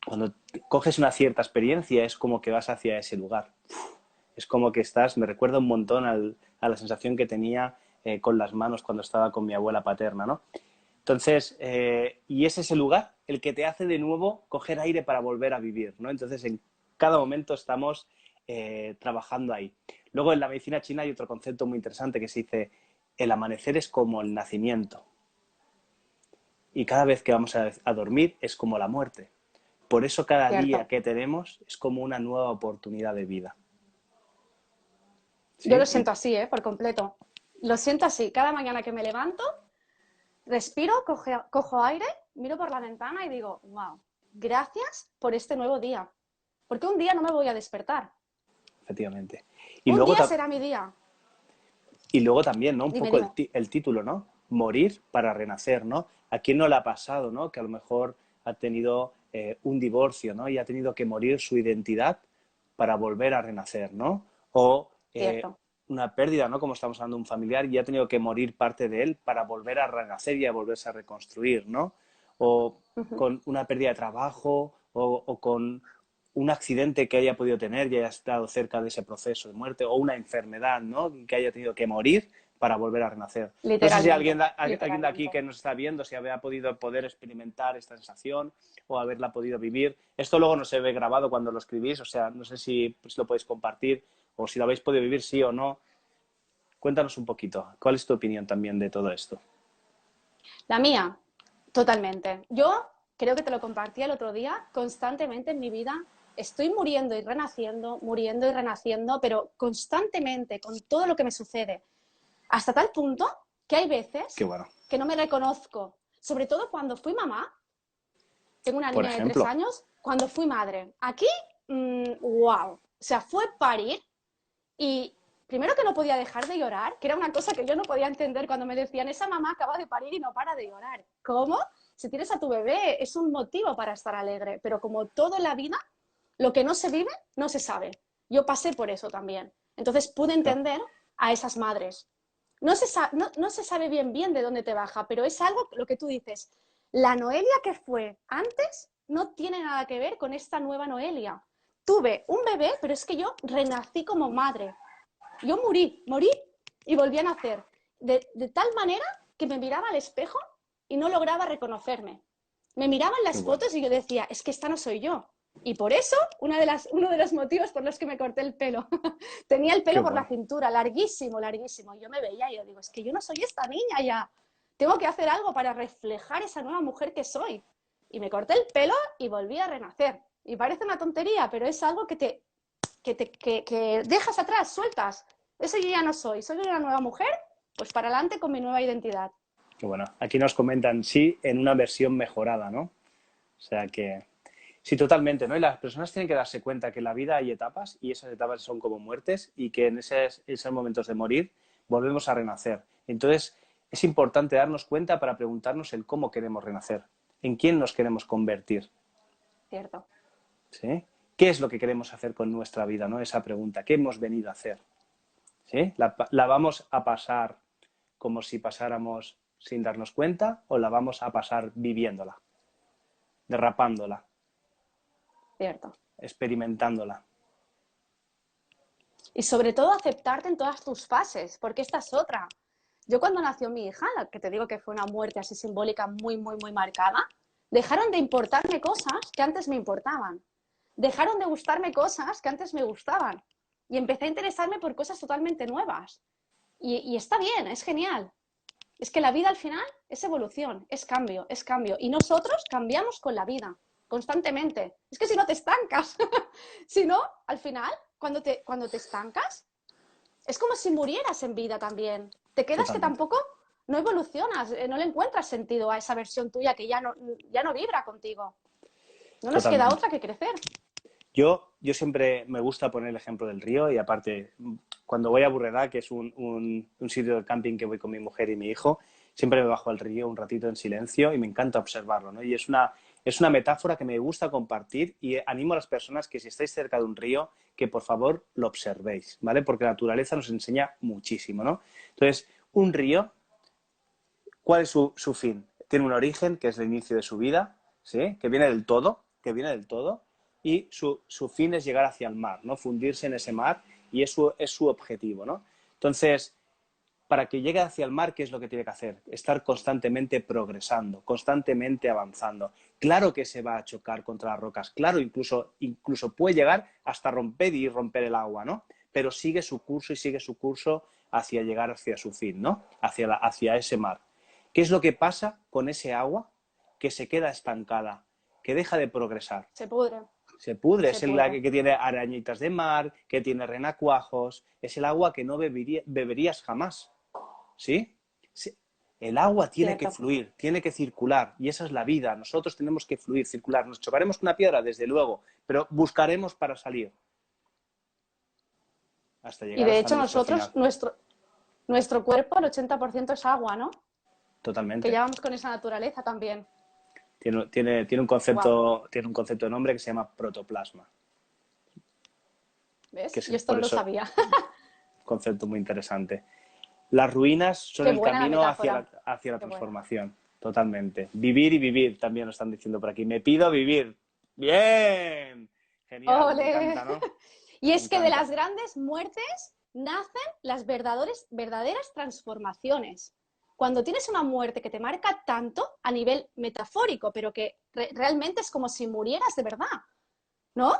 cuando coges una cierta experiencia es como que vas hacia ese lugar. Es como que estás, me recuerda un montón a la sensación que tenía con las manos cuando estaba con mi abuela paterna, ¿no? Entonces, y es ese lugar el que te hace de nuevo coger aire para volver a vivir, ¿no? Entonces, en cada momento estamos trabajando ahí. Luego, en la medicina china hay otro concepto muy interesante que se dice, el amanecer es como el nacimiento. Y cada vez que vamos a dormir es como la muerte. Por eso cada día Cierto. que tenemos es como una nueva oportunidad de vida. Yo lo ¿Sí? siento así, ¿eh? Por completo. Lo siento así. Cada mañana que me levanto, respiro, cojo aire, miro por la ventana y digo, wow, gracias por este nuevo día. Porque un día no me voy a despertar. Efectivamente. Y Un luego, día será mi día. y luego también, ¿no? Un Dime, poco dime. el título, ¿no? Morir para renacer, ¿no? ¿A quién no le ha pasado, ¿no? Que a lo mejor ha tenido un divorcio, ¿no? Y ha tenido que morir su identidad para volver a renacer, ¿no? O Cierto. una pérdida, ¿no? Como estamos hablando de un familiar y ha tenido que morir parte de él para volver a renacer y a volverse a reconstruir, ¿no? O Ujú. con una pérdida de trabajo o con un accidente que haya podido tener y haya estado cerca de ese proceso de muerte o una enfermedad, ¿no? Que haya tenido que morir para volver a renacer. No sé si alguien, Literalmente. alguien de aquí Literalmente. que nos está viendo, si había podido poder experimentar esta sensación o haberla podido vivir. Esto luego no se ve grabado cuando lo escribís, o sea, no sé si lo podéis compartir o si lo habéis podido vivir sí o no. Cuéntanos un poquito, ¿cuál es tu opinión también de todo esto? La mía, totalmente. Yo creo que te lo compartí el otro día, constantemente en mi vida estoy muriendo y renaciendo, pero constantemente con todo lo que me sucede. Hasta tal punto que hay Qué veces bueno. que no me reconozco, sobre todo cuando fui mamá, tengo una Por niña de 3 ejemplo, años, cuando fui madre. Aquí, wow, o sea, fue parir y primero que no podía dejar de llorar, que era una cosa que yo no podía entender cuando me decían, esa mamá acaba de parir y no para de llorar. ¿Cómo? Si tienes a tu bebé es un motivo para estar alegre, pero como todo en la vida, lo que no se vive no se sabe. Yo pasé por eso también. Entonces pude claro, entender a esas madres. No se sabe bien de dónde te baja, pero es algo, lo que tú dices, la Noelia que fue antes no tiene nada que ver con esta nueva Noelia. Tuve un bebé, pero es que yo renací como madre. Yo morí y volví a nacer. De tal manera que me miraba al espejo y no lograba reconocerme. Me miraba en qué las bueno, fotos y yo decía, es que esta no soy yo. Y por eso, uno de los motivos por los que me corté el pelo. Tenía el qué pelo por la bueno. cintura, larguísimo, larguísimo. Y yo me veía y yo digo, es que yo no soy esta niña ya. Tengo que hacer algo para reflejar esa nueva mujer que soy. Y me corté el pelo y volví a renacer. Y parece una tontería, pero es algo que dejas atrás, sueltas. Eso yo ya no soy. Soy una nueva mujer, pues para adelante con mi nueva identidad. Qué bueno. Aquí nos comentan sí en una versión mejorada, ¿no? O sea que sí, totalmente, ¿no? Y las personas tienen que darse cuenta que en la vida hay etapas y esas etapas son como muertes y que en esos momentos de morir volvemos a renacer. Entonces, es importante darnos cuenta para preguntarnos el cómo queremos renacer, en quién nos queremos convertir, Cierto. ¿sí? ¿Qué es lo que queremos hacer con nuestra vida, ¿no? Esa pregunta, ¿qué hemos venido a hacer? ¿Sí? ¿La vamos a pasar como si pasáramos sin darnos cuenta o la vamos a pasar viviéndola, derrapándola, Cierto. experimentándola? Y sobre todo aceptarte en todas tus fases, porque esta es otra. Yo cuando nació mi hija, la que te digo que fue una muerte así simbólica muy marcada, dejaron de importarme cosas que antes me importaban. Dejaron de gustarme cosas que antes me gustaban. Y empecé a interesarme por cosas totalmente nuevas. Y está bien, es genial. Es que la vida al final es evolución, es cambio, es cambio. Y nosotros cambiamos con la vida, constantemente. Es que si no te estancas, si no, al final, cuando te estancas, es como si murieras en vida también. Te quedas que Totalmente, tampoco no evolucionas, no le encuentras sentido a esa versión tuya que ya no vibra contigo. No nos queda totalmente. otra que crecer. Yo siempre me gusta poner el ejemplo del río y aparte, cuando voy a Burredá, que es un sitio de camping que voy con mi mujer y mi hijo, siempre me bajo al río un ratito en silencio y me encanta observarlo, ¿no? Y es una metáfora que me gusta compartir y animo a las personas que si estáis cerca de un río, que por favor lo observéis, ¿vale? Porque la naturaleza nos enseña muchísimo, ¿no? Entonces, un río, ¿cuál es su fin? Tiene un origen, que es el inicio de su vida, ¿sí? Que viene del todo, y su fin es llegar hacia el mar, ¿no? Fundirse en ese mar y es su objetivo, ¿no? Entonces, para que llegue hacia el mar, ¿qué es lo que tiene que hacer? Estar constantemente progresando, constantemente avanzando. Claro que se va a chocar contra las rocas, claro, incluso puede llegar hasta romper el agua, ¿no? Pero sigue su curso y sigue su curso hacia llegar hacia su fin, ¿no? Hacia ese mar. ¿Qué es lo que pasa con ese agua? Que se queda estancada, que deja de progresar. Se pudre. Se pudre, Se es el pudre. que tiene arañitas de mar, que tiene renacuajos, es el agua que no beberías jamás, ¿sí? El agua tiene que Cierto. fluir, tiene que circular, y esa es la vida. Nosotros tenemos que fluir, circular. Nos chocaremos con una piedra, desde luego, pero buscaremos para salir hasta Y llegar de hasta hecho nuestro final. nuestro cuerpo, el 80% es agua, ¿no? Que Totalmente. ya vamos con esa naturaleza también. Tiene un Wow. concepto de nombre que se llama protoplasma, que ¿Ves? es Y esto por no lo eso sabía. un concepto muy interesante. Las ruinas son Qué el buena la camino metáfora. hacia la Qué buena. transformación, totalmente. Vivir y vivir, también lo están diciendo por aquí. Me pido vivir. Bien, genial, me ¡Ole! encanta, ¿no? Y Me es que de encanta, las grandes muertes nacen las verdaderas transformaciones. Cuando tienes una muerte que te marca tanto a nivel metafórico, pero que realmente es como si murieras de verdad, ¿no?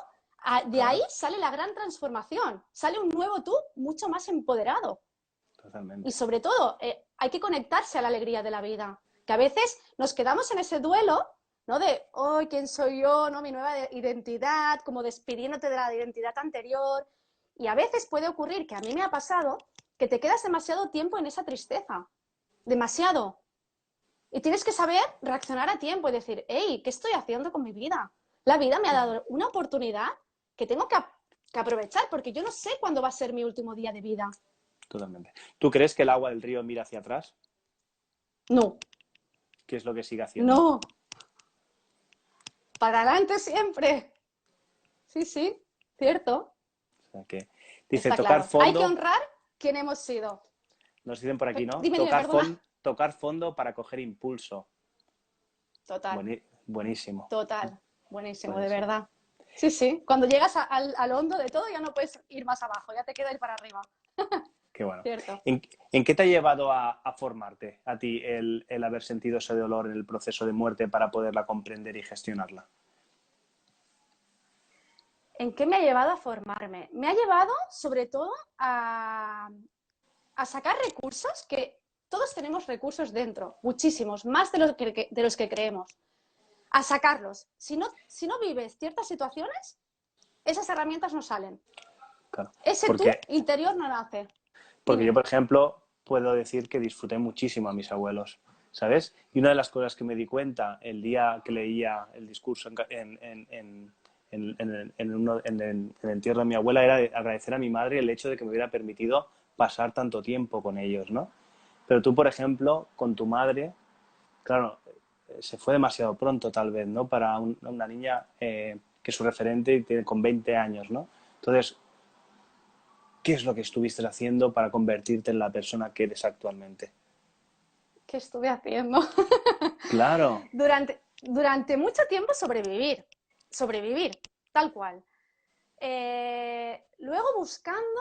De ahí claro, sale la gran transformación, sale un nuevo tú mucho más empoderado. Y totalmente. sobre todo, hay que conectarse a la alegría de la vida, que a veces nos quedamos en ese duelo, ¿no? De, oh, ¿quién soy yo? ¿No? Mi nueva identidad, como despidiéndote de la identidad anterior. Y a veces puede ocurrir, que a mí me ha pasado, que te quedas demasiado tiempo en esa tristeza, demasiado. Y tienes que saber reaccionar a tiempo y decir, hey, ¿qué estoy haciendo con mi vida? La vida me ha dado una oportunidad que tengo que aprovechar, porque yo no sé cuándo va a ser mi último día de vida. Totalmente. ¿Tú crees que el agua del río mira hacia atrás? No, ¿Qué es lo que sigue haciendo? no, para adelante siempre. Sí, sí, cierto, O sea que dice está tocar claro. Hay que fondo, honrar quién hemos sido. nos dicen por aquí, ¿no? Dime, dime, perdona. Tocar fondo para coger impulso. Total, Buenísimo, total. Buenísimo, de buenísimo. verdad. Sí, sí. Cuando llegas al hondo de todo ya no puedes ir más abajo, ya te queda ir para arriba. Qué bueno. Cierto. ¿En qué te ha llevado a formarte a ti el haber sentido ese dolor en el proceso de muerte para poderla comprender y gestionarla? ¿En qué me ha llevado a formarme? Me ha llevado sobre todo a sacar recursos que todos tenemos recursos dentro, muchísimos, más de los que creemos. A sacarlos. Si no vives ciertas situaciones, esas herramientas no salen. Claro. Ese tú Porque, interior no nace. porque yo, Dime. por ejemplo, puedo decir que disfruté muchísimo a mis abuelos, ¿sabes? Y una de las cosas que me di cuenta el día que leía el discurso en el entierro de mi abuela era de agradecer a mi madre el hecho de que me hubiera permitido pasar tanto tiempo con ellos, ¿no? Pero tú, por ejemplo, con tu madre, claro, se fue demasiado pronto tal vez, ¿no? Para una niña que es su referente y tiene con 20 años, ¿no? Entonces, ¿qué es lo que estuviste haciendo para convertirte en la persona que eres actualmente? ¿Qué estuve haciendo? Claro, Durante mucho tiempo sobrevivir, tal cual. Luego buscando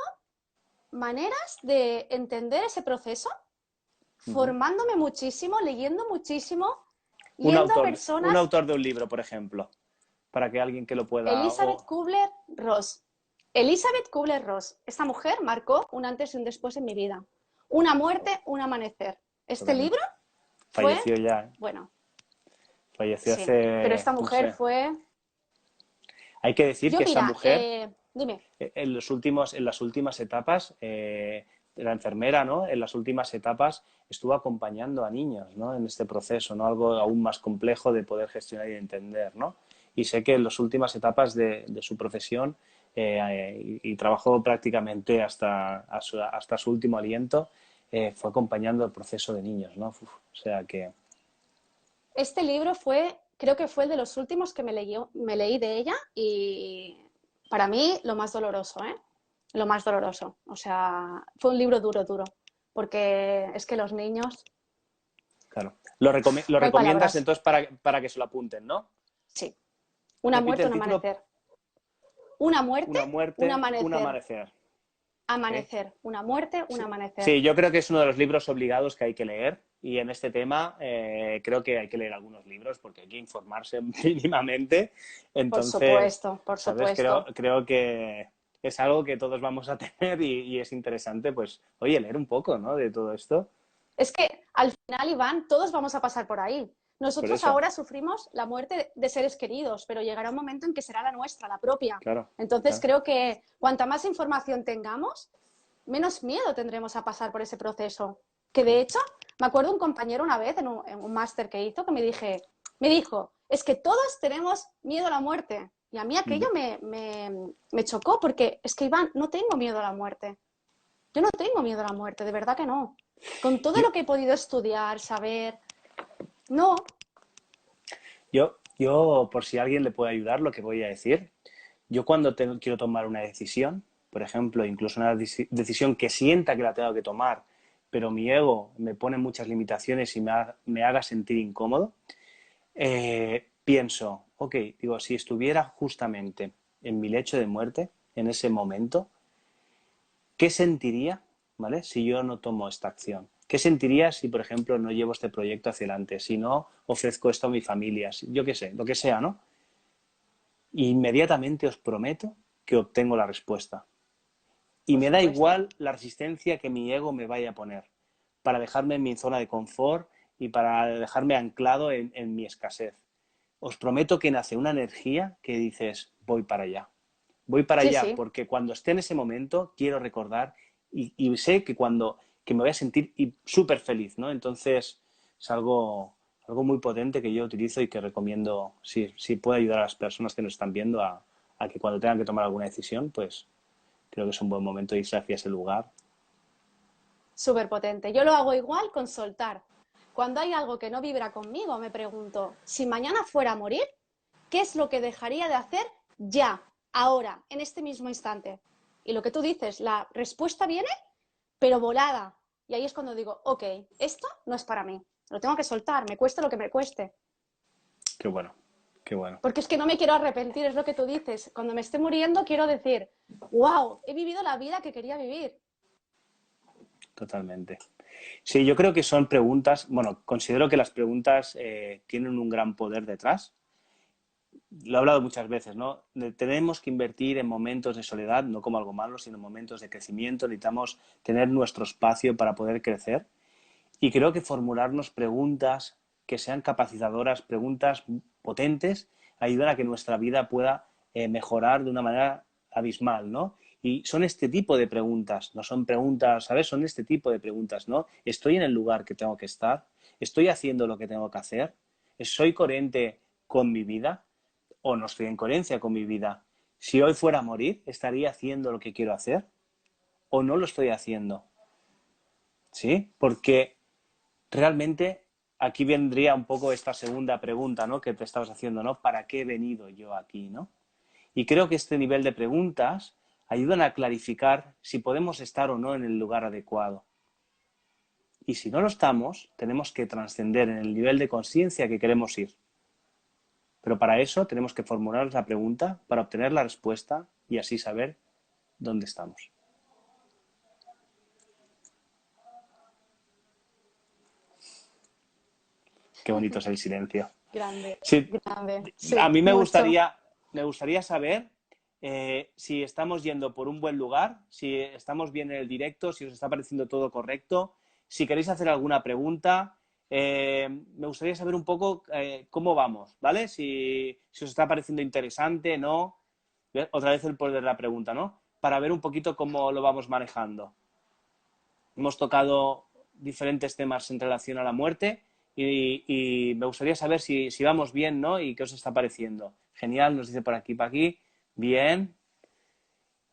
maneras de entender ese proceso, formándome muchísimo, leyendo muchísimo, yendo a un personas. autor de un libro, por ejemplo, para que alguien que lo pueda... Elizabeth Kubler-Ross. Elizabeth Kubler-Ross. Esta mujer marcó un antes y un después en mi vida. Una muerte, un amanecer. Este libro Totalmente. fue, Falleció ya, ¿eh? bueno, Falleció sí, pero hace, esta no mujer sé. fue. Hay que decir Yo, que esa mira, mujer, dime. en las últimas etapas, la enfermera, ¿no? En las últimas etapas estuvo acompañando a niños, ¿no? En este proceso, ¿no? Algo aún más complejo de poder gestionar y entender, ¿no? Y sé que en las últimas etapas de su profesión y trabajó prácticamente hasta su último aliento, fue acompañando el proceso de niños, ¿no? Uf, o sea que, Este libro creo que fue el de los últimos que me leí de ella y para mí lo más doloroso, ¿eh? Lo más doloroso. O sea, fue un libro duro, duro, porque es que los niños, claro. Lo no hay recomiendas palabras. entonces para que se lo apunten, ¿no? Sí. Una Repite muerte, el un título, amanecer. Una muerte, Una un muerte, un amanecer. amanecer. Amanecer, una muerte, un amanecer. Sí, yo creo que es uno de los libros obligados que hay que leer y en este tema creo que hay que leer algunos libros porque hay que informarse mínimamente. Por Entonces, supuesto, por ¿sabes? supuesto. Creo que es algo que todos vamos a tener y es interesante, pues, oye, leer un poco, ¿no? De todo esto. Es que al final, Iván, todos vamos a pasar por ahí. Por Nosotros eso, ahora sufrimos la muerte de seres queridos, pero llegará un momento en que será la nuestra, la propia. claro, Entonces claro. creo que cuanta más información tengamos, menos miedo tendremos a pasar por ese proceso. Que de hecho, me acuerdo un compañero una vez en un máster que hizo que me dijo, es que todos tenemos miedo a la muerte. Y a mí aquello me chocó porque es que, Iván, no tengo miedo a la muerte. Yo no tengo miedo a la muerte, de verdad que no. Con todo Yo, lo que he podido estudiar, saber, no, yo, por si alguien le puede ayudar, lo que voy a decir, yo cuando quiero tomar una decisión, por ejemplo, incluso una decisión que sienta que la tengo que tomar, pero mi ego me pone muchas limitaciones y me haga sentir incómodo, pienso, ok, digo, si estuviera justamente en mi lecho de muerte, en ese momento, ¿qué sentiría, ¿vale? Si yo no tomo esta acción? ¿Qué sentiría si, por ejemplo, no llevo este proyecto hacia adelante? Si no ofrezco esto a mi familia, yo qué sé, lo que sea, ¿no? Inmediatamente os prometo que obtengo la respuesta. Y por me da supuesto. igual la resistencia que mi ego me vaya a poner para dejarme en mi zona de confort y para dejarme anclado en mi escasez. Os prometo que nace una energía que dices, voy para allá. Voy para Sí, allá sí, porque cuando esté en ese momento quiero recordar y sé que me voy a sentir súper feliz, ¿no? Entonces es algo muy potente que yo utilizo y que recomiendo, si puede ayudar a las personas que nos están viendo a que cuando tengan que tomar alguna decisión, pues creo que es un buen momento de irse hacia ese lugar. súper potente. Yo lo hago igual con soltar. Cuando hay algo que no vibra conmigo, me pregunto, si mañana fuera a morir, ¿qué es lo que dejaría de hacer ya, ahora, en este mismo instante? Y lo que tú dices, la respuesta viene, pero volada. Y ahí es cuando digo, ok, esto no es para mí. Lo tengo que soltar, me cueste lo que me cueste. Qué bueno, qué bueno. Porque es que no me quiero arrepentir, es lo que tú dices. Cuando me esté muriendo, quiero decir, wow, he vivido la vida que quería vivir. Totalmente. Sí, yo creo que son preguntas, bueno, considero que las preguntas tienen un gran poder detrás. Lo he hablado muchas veces, ¿no? Tenemos que invertir en momentos de soledad, no como algo malo, sino en momentos de crecimiento. Necesitamos tener nuestro espacio para poder crecer. Y creo que formularnos preguntas que sean capacitadoras, preguntas potentes, ayudan a que nuestra vida pueda mejorar de una manera abismal, ¿no? Y son este tipo de preguntas, no son preguntas, ¿sabes? Son este tipo de preguntas, ¿no? ¿Estoy en el lugar que tengo que estar? ¿Estoy haciendo lo que tengo que hacer? ¿Soy coherente con mi vida o no estoy en coherencia con mi vida? Si hoy fuera a morir, ¿estaría haciendo lo que quiero hacer o no lo estoy haciendo? ¿Sí? Porque realmente aquí vendría un poco esta segunda pregunta, ¿no? Que te estabas haciendo, ¿no? ¿Para qué he venido yo aquí, ¿no? Y creo que este nivel de preguntas ayudan a clarificar si podemos estar o no en el lugar adecuado. Y si no lo estamos, tenemos que trascender en el nivel de conciencia que queremos ir. Pero para eso tenemos que formular la pregunta para obtener la respuesta y así saber dónde estamos. Qué bonito es el silencio. Grande, Sí, grande. a Sí, mí mucho. me gustaría saber si estamos yendo por un buen lugar, si estamos bien en el directo, si os está pareciendo todo correcto. Si queréis hacer alguna pregunta, me gustaría saber un poco cómo vamos, ¿vale? Si os está pareciendo interesante, ¿no? Otra vez el poder de la pregunta, ¿no? Para ver un poquito cómo lo vamos manejando. Hemos tocado diferentes temas en relación a la muerte y me gustaría saber si vamos bien, ¿no? Y qué os está pareciendo. Genial, nos dice por aquí, para aquí. Bien.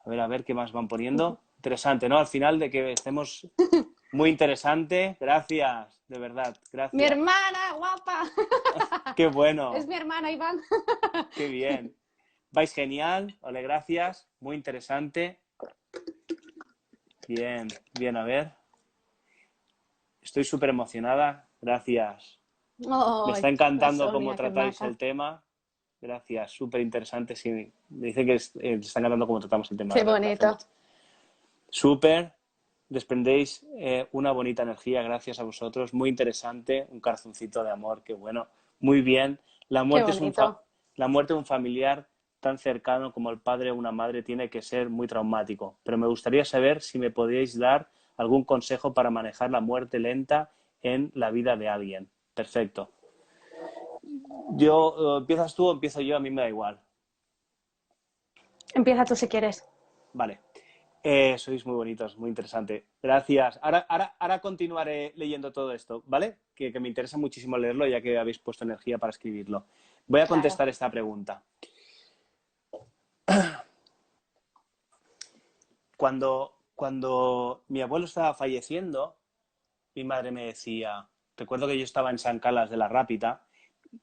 A ver qué más van poniendo. Interesante, ¿no? Al final de que estemos muy interesante. Gracias, de verdad, Mi gracias. hermana, guapa. Qué Es bueno, mi hermana, Iván. qué bien. Vais genial, ole, gracias. Muy interesante. Bien, bien, a ver. Estoy súper emocionada. Gracias. Me está Ay, la encantando cómo Sonia, qué tratáis maca. el tema. Gracias, súper interesante. Sí, me dice que le está encantando cómo tratamos el tema, Qué la verdad, me hace bonito. mucho. Súper, desprendéis una bonita energía gracias a vosotros, muy interesante, un corazoncito de amor, qué bueno, muy bien. La Qué muerte es bonito. la muerte de un familiar tan cercano como el padre o una madre tiene que ser muy traumático, pero me gustaría saber si me podríais dar algún consejo para manejar la muerte lenta en la vida de alguien. Perfecto. Yo, ¿empiezas tú o empiezo yo? A mí me da igual. Empieza tú si quieres. Vale. Sois muy bonitos, muy interesante. Gracias. Ahora continuaré leyendo todo esto, ¿vale? Que me interesa muchísimo leerlo ya que habéis puesto energía para escribirlo. Voy a Claro. contestar esta pregunta. Cuando mi abuelo estaba falleciendo, mi madre me decía, recuerdo que yo estaba en San Carlos de la Rápita,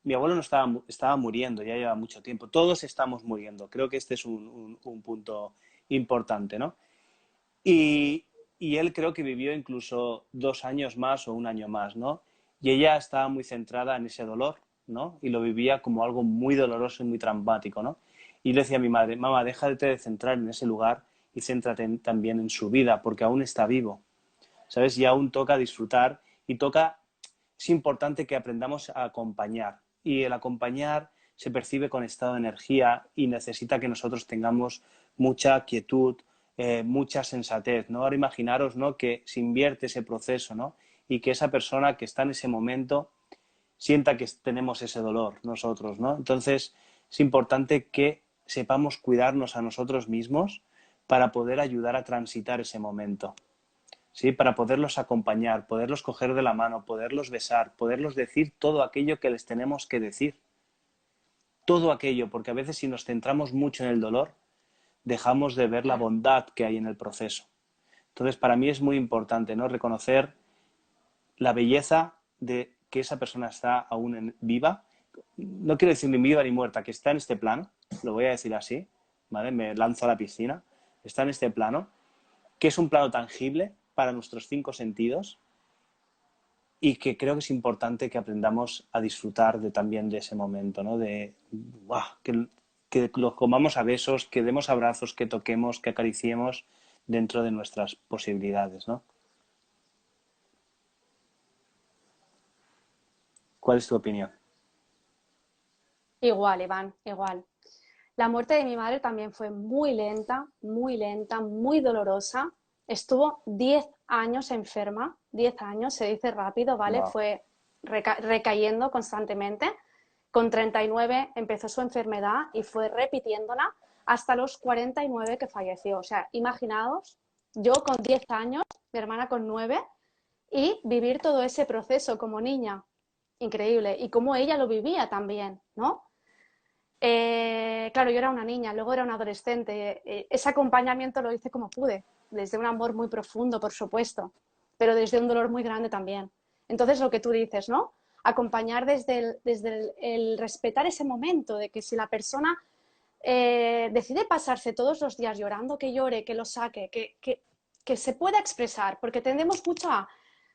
mi abuelo no estaba muriendo, ya lleva mucho tiempo, todos estamos muriendo. Creo que este es un punto importante, ¿no? Y, y él creo que vivió incluso 2 años más o un año más, ¿no? Y ella estaba muy centrada en ese dolor, ¿no? Y lo vivía como algo muy doloroso y muy traumático, ¿no? Y le decía a mi madre, mamá, déjate de centrar en ese lugar y céntrate también en su vida, porque aún está vivo, ¿sabes? Y aún toca disfrutar y toca, es importante que aprendamos a acompañar. Y el acompañar se percibe con estado de energía y necesita que nosotros tengamos mucha quietud, mucha sensatez, ¿no? Ahora imaginaros, ¿no? Que se invierte ese proceso, ¿no? Y que esa persona que está en ese momento sienta que tenemos ese dolor nosotros, ¿no? Entonces es importante que sepamos cuidarnos a nosotros mismos para poder ayudar a transitar ese momento. ¿Sí? Para poderlos acompañar, poderlos coger de la mano, poderlos besar, poderlos decir todo aquello que les tenemos que decir. Todo aquello, porque a veces si nos centramos mucho en el dolor, dejamos de ver la Claro. bondad que hay en el proceso. Entonces, para mí es muy importante, ¿no? Reconocer la belleza de que esa persona está aún viva. No quiero decir ni viva ni muerta, que está en este plano, lo voy a decir así, ¿vale? Me lanzo a la piscina, está en este plano, que es un plano tangible para nuestros 5 sentidos, y que creo que es importante que aprendamos a disfrutar también de ese momento, ¿no? De ¡guau! Que lo comamos a besos, que demos abrazos, que toquemos, que acariciemos dentro de nuestras posibilidades, ¿no? ¿Cuál es tu opinión? Igual, Iván, igual. La muerte de mi madre también fue muy lenta, muy dolorosa. Estuvo 10 años enferma, 10 años, se dice rápido, ¿vale? Wow. Fue recayendo constantemente. Con 39 empezó su enfermedad y fue repitiéndola hasta los 49 que falleció. O sea, imaginaos, yo con 10 años, mi hermana con 9, y vivir todo ese proceso como niña. Increíble. Y cómo ella lo vivía también, ¿no? Claro, yo era una niña, luego era una adolescente. Ese acompañamiento lo hice como pude, desde un amor muy profundo, por supuesto, pero desde un dolor muy grande también. Entonces, lo que tú dices, ¿no? Acompañar desde el respetar ese momento de que si la persona decide pasarse todos los días llorando, que llore, que lo saque, que se pueda expresar, porque tendemos mucho a,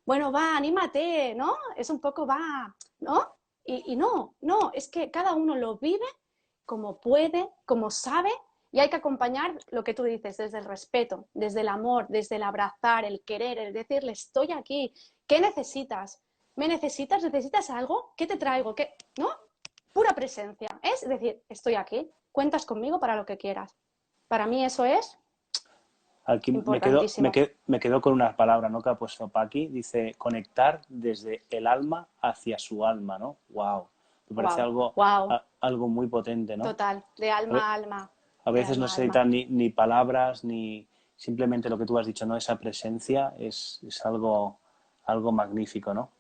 bueno, va, anímate, ¿no? Es un poco, va, ¿no? Y no, no, es que cada uno lo vive como puede, como sabe, y hay que acompañar lo que tú dices, desde el respeto, desde el amor, desde el abrazar, el querer, el decirle, estoy aquí, ¿qué necesitas? ¿Me necesitas? ¿Necesitas algo? ¿Qué te traigo? ¿Qué? ¿No? Pura presencia. Es decir, estoy aquí, cuentas conmigo para lo que quieras. Para mí eso es Aquí importantísimo. me quedo con una palabra, ¿no? Que ha puesto Paqui. Dice conectar desde el alma hacia su alma, ¿no? Wow. Me parece Wow, wow, algo muy potente, ¿no? total, de A, ve- alma a alma, a de veces no alma a se alma. necesitan ni palabras, ni simplemente lo que tú has dicho, ¿no? Esa presencia es algo magnífico, ¿no?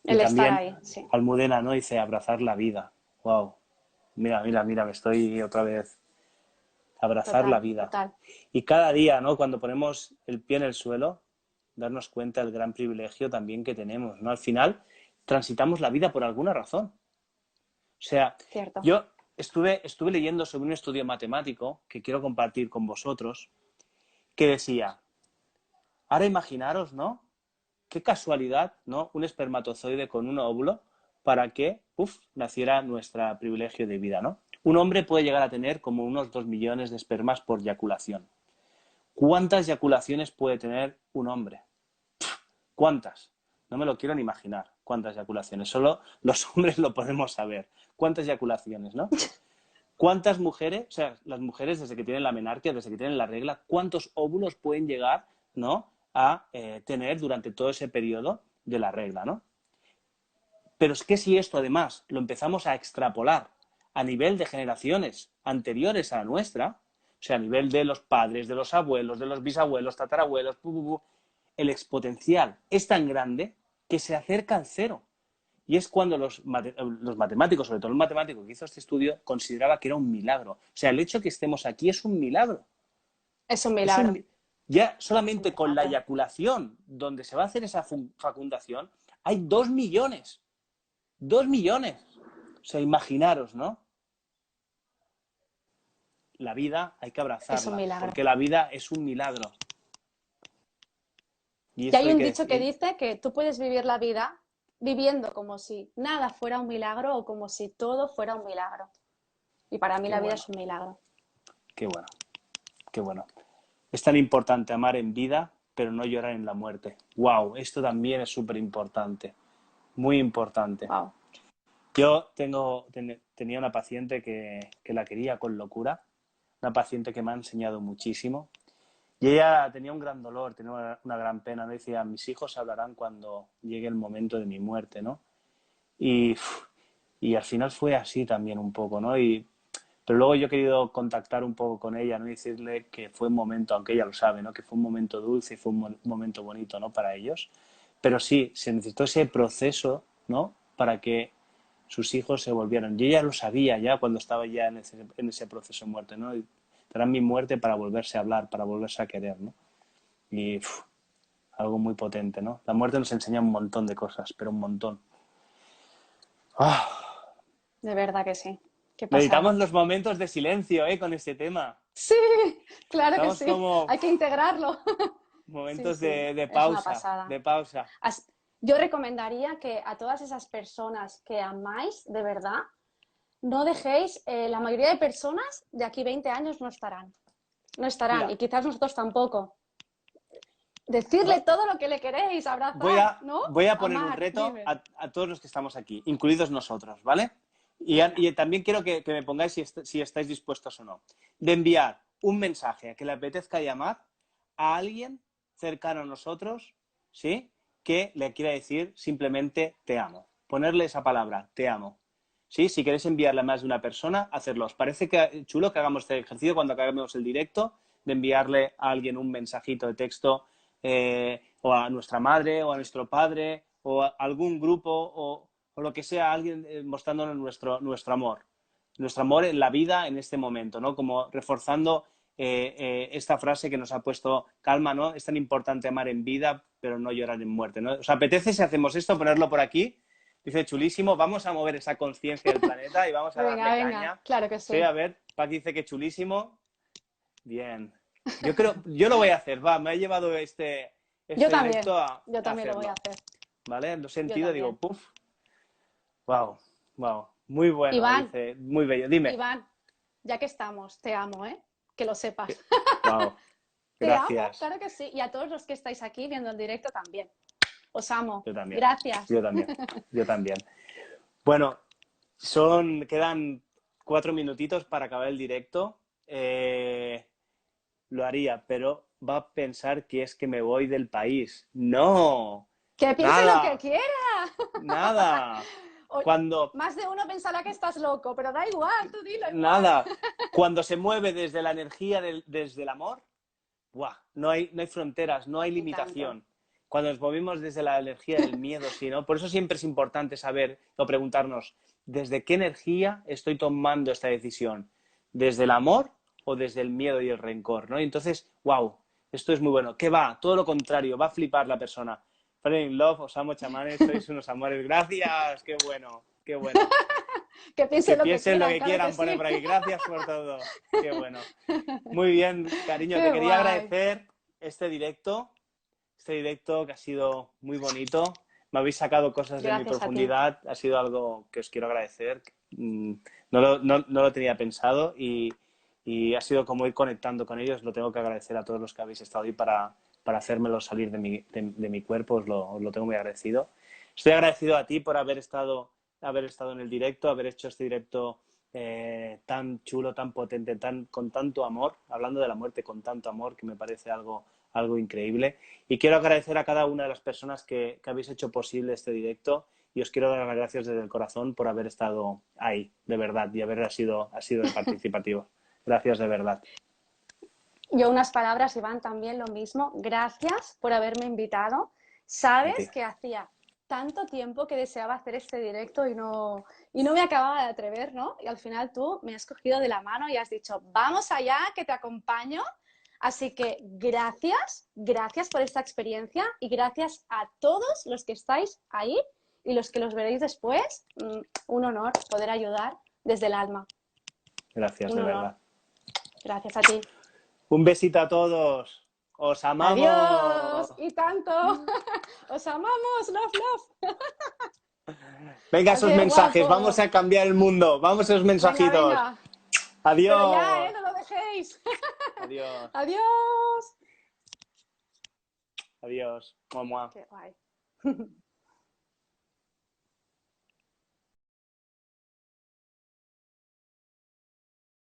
Y El estar también ahí, sí, Almudena, ¿no? Dice abrazar la vida. Wow. Mira, me estoy otra vez abrazar la total, vida. total. Y cada día, ¿no? Cuando ponemos el pie en el suelo, darnos cuenta del gran privilegio también que tenemos, ¿no? Al final, transitamos la vida por alguna razón. O sea, Cierto. yo estuve leyendo sobre un estudio matemático que quiero compartir con vosotros, que decía, ahora imaginaros, ¿no? Qué casualidad, ¿no? Un espermatozoide con un óvulo para que, naciera nuestro privilegio de vida, ¿no? Un hombre puede llegar a tener como unos 2 millones de espermas por eyaculación. ¿Cuántas eyaculaciones puede tener un hombre? ¿Cuántas? No me lo quiero ni imaginar. ¿Cuántas eyaculaciones? Solo los hombres lo podemos saber. ¿Cuántas eyaculaciones, no? ¿Cuántas mujeres, o sea, las mujeres desde que tienen la menarquia, desde que tienen la regla, cuántos óvulos pueden llegar, ¿no?, a tener durante todo ese periodo de la regla, ¿no? Pero es que si esto además lo empezamos a extrapolar a nivel de generaciones anteriores a la nuestra, o sea, a nivel de los padres, de los abuelos, de los bisabuelos, tatarabuelos, el exponencial es tan grande que se acerca al cero. Y es cuando los matemáticos, sobre todo el matemático que hizo este estudio, consideraba que era un milagro. O sea, el hecho de que estemos aquí es un milagro. Es un milagro. Ya Es un solamente con la milagro. eyaculación, donde se va a hacer esa fecundación, hay 2 millones. 2 millones. O sea, imaginaros, ¿no? La vida hay que Es un abrazarla, milagro. porque la vida es un milagro. Y Y eso hay hay un que dicho que decir. dice que tú puedes vivir la vida viviendo como si nada fuera un milagro o como si todo fuera un milagro. Y para mí Qué la vida bueno, es un milagro. qué bueno, qué bueno. Es tan importante amar en vida, pero no llorar en la muerte. ¡Wow! Esto también es súper importante. Muy importante. Wow. Yo tenía una paciente que la quería con locura, una paciente que me ha enseñado muchísimo. Y ella tenía un gran dolor, tenía una gran pena, ¿no? Decía, mis hijos hablarán cuando llegue el momento de mi muerte, ¿no? Y, y al final fue así también un poco, ¿no? Pero luego yo he querido contactar un poco con ella, ¿no? Y decirle que fue un momento, aunque ella lo sabe, ¿no?, que fue un momento dulce y fue un momento bonito, ¿no?, para ellos. Pero sí, se necesitó ese proceso, ¿no?, para que sus hijos se volvieran. Y ella lo sabía ya cuando estaba ya en ese proceso de muerte, ¿no? Y darán mi muerte para volverse a hablar, para volverse a querer, ¿no? Y algo muy potente, ¿no? La muerte nos enseña un montón de cosas, pero un montón. ¡Ah! De verdad que sí. Qué Necesitamos pasada. los momentos de silencio, con este tema. Sí, claro que Estamos sí. como Hay que integrarlo. Sí, momentos sí, de es una pausa, pasada. de pausa. Yo recomendaría que a todas esas personas que amáis de verdad, no dejéis, la mayoría de personas de aquí 20 años no estarán. No estarán, y Mira, quizás nosotros tampoco. Decirle todo lo que le queréis, voy abrazar, a, ¿no? voy a poner un Amar, reto dime. a todos los que estamos aquí, incluidos nosotros, ¿vale? Venga. Y también quiero que me pongáis si estáis dispuestos o no. De enviar un mensaje a que le apetezca llamar a alguien cercano a nosotros, ¿sí?, que le quiera decir simplemente te amo. Ponerle esa palabra, te amo. ¿Sí? Si queréis enviarle a más de una persona, hacerlo. ¿Os parece chulo que hagamos este ejercicio cuando acabemos el directo? De enviarle a alguien un mensajito de texto, o a nuestra madre, o a nuestro padre, o a algún grupo, o lo que sea, alguien mostrándonos nuestro amor. Nuestro amor en la vida en este momento, ¿no? Como reforzando esta frase que nos ha puesto Calma, ¿no? Es tan importante amar en vida, pero no llorar en muerte, ¿no? ¿Os apetece, si hacemos esto, ponerlo por aquí? Dice, chulísimo, vamos a mover esa conciencia del planeta y vamos a Venga, darle venga, caña. claro que Sí, sí. a ver, Paqui dice que chulísimo. Bien. Yo creo, yo lo voy a hacer, va, me ha llevado Yo este también, directo a yo también lo voy a hacerlo, hacer. ¿vale? Lo he Yo sentido, digo, también. puf, wow, wow, muy bueno, Iván, dice, muy bello. Dime. Iván, ya que estamos, te amo, ¿eh? Que lo sepas. Wow, Te amo, gracias. claro que sí. Y a todos los que estáis aquí viendo el directo también. Os amo. Yo también, Gracias. yo también, yo también. Bueno, quedan 4 minutitos para acabar el directo. Lo haría, pero va a pensar que es que me voy del país. No, Que piense lo que nada, quiera. nada. O- Cuando, Más de uno pensará que estás loco, pero da igual, tú dilo igual. nada, cuando se mueve desde la energía, desde el amor, ¡buah! No hay fronteras, no hay Y tanto. limitación. Cuando nos movemos desde la energía del miedo, sí, ¿no? Por eso siempre es importante saber o preguntarnos, ¿desde qué energía estoy tomando esta decisión? ¿Desde el amor o desde el miedo y el rencor, ¿no? Y entonces, wow, esto es muy bueno. ¿Qué va? Todo lo contrario, va a flipar la persona. Falling in love, os amo, chamanes, sois unos amores. Gracias, qué bueno, qué bueno. Que piense Que lo que piensen lo quieran, que claro que quieran poner sí. por aquí. Gracias por todo. Qué bueno. Muy bien, cariño, te Qué quería guay. agradecer este directo, que ha sido muy bonito. Me habéis sacado cosas de mi Gracias a ti. profundidad, ha sido algo que os quiero agradecer. No lo tenía pensado y ha sido como ir conectando con ellos. Lo tengo que agradecer a todos los que habéis estado ahí para hacérmelo salir de mi cuerpo, os lo tengo muy agradecido. Estoy agradecido a ti por haber estado en el directo, haber hecho este directo tan chulo, tan potente, con tanto amor, hablando de la muerte con tanto amor, que me parece algo increíble. Y quiero agradecer a cada una de las personas que habéis hecho posible este directo y os quiero dar las gracias desde el corazón por haber estado ahí, de verdad, y haber sido participativo. Gracias de verdad. Yo unas palabras, Iván, también lo mismo. Gracias por haberme invitado. Sabes que hacía tanto tiempo que deseaba hacer este directo y no me acababa de atrever, ¿no? Y al final tú me has cogido de la mano y has dicho, vamos allá, que te acompaño. Así que gracias por esta experiencia y gracias a todos los que estáis ahí y los que los veréis después. Un honor poder ayudar desde el alma. Gracias, Un de honor. verdad. Gracias a ti. Un besito a todos. ¡Os Adiós. amamos! Y tanto. Os amamos. Love, love. Venga, esos Qué mensajes. Vamos guapo. a cambiar el mundo. Vamos a esos Venga, mensajitos. venga. Pero ya, Adiós. no lo dejéis. Adiós. Adiós. Adiós. Mua, mua. Qué guay.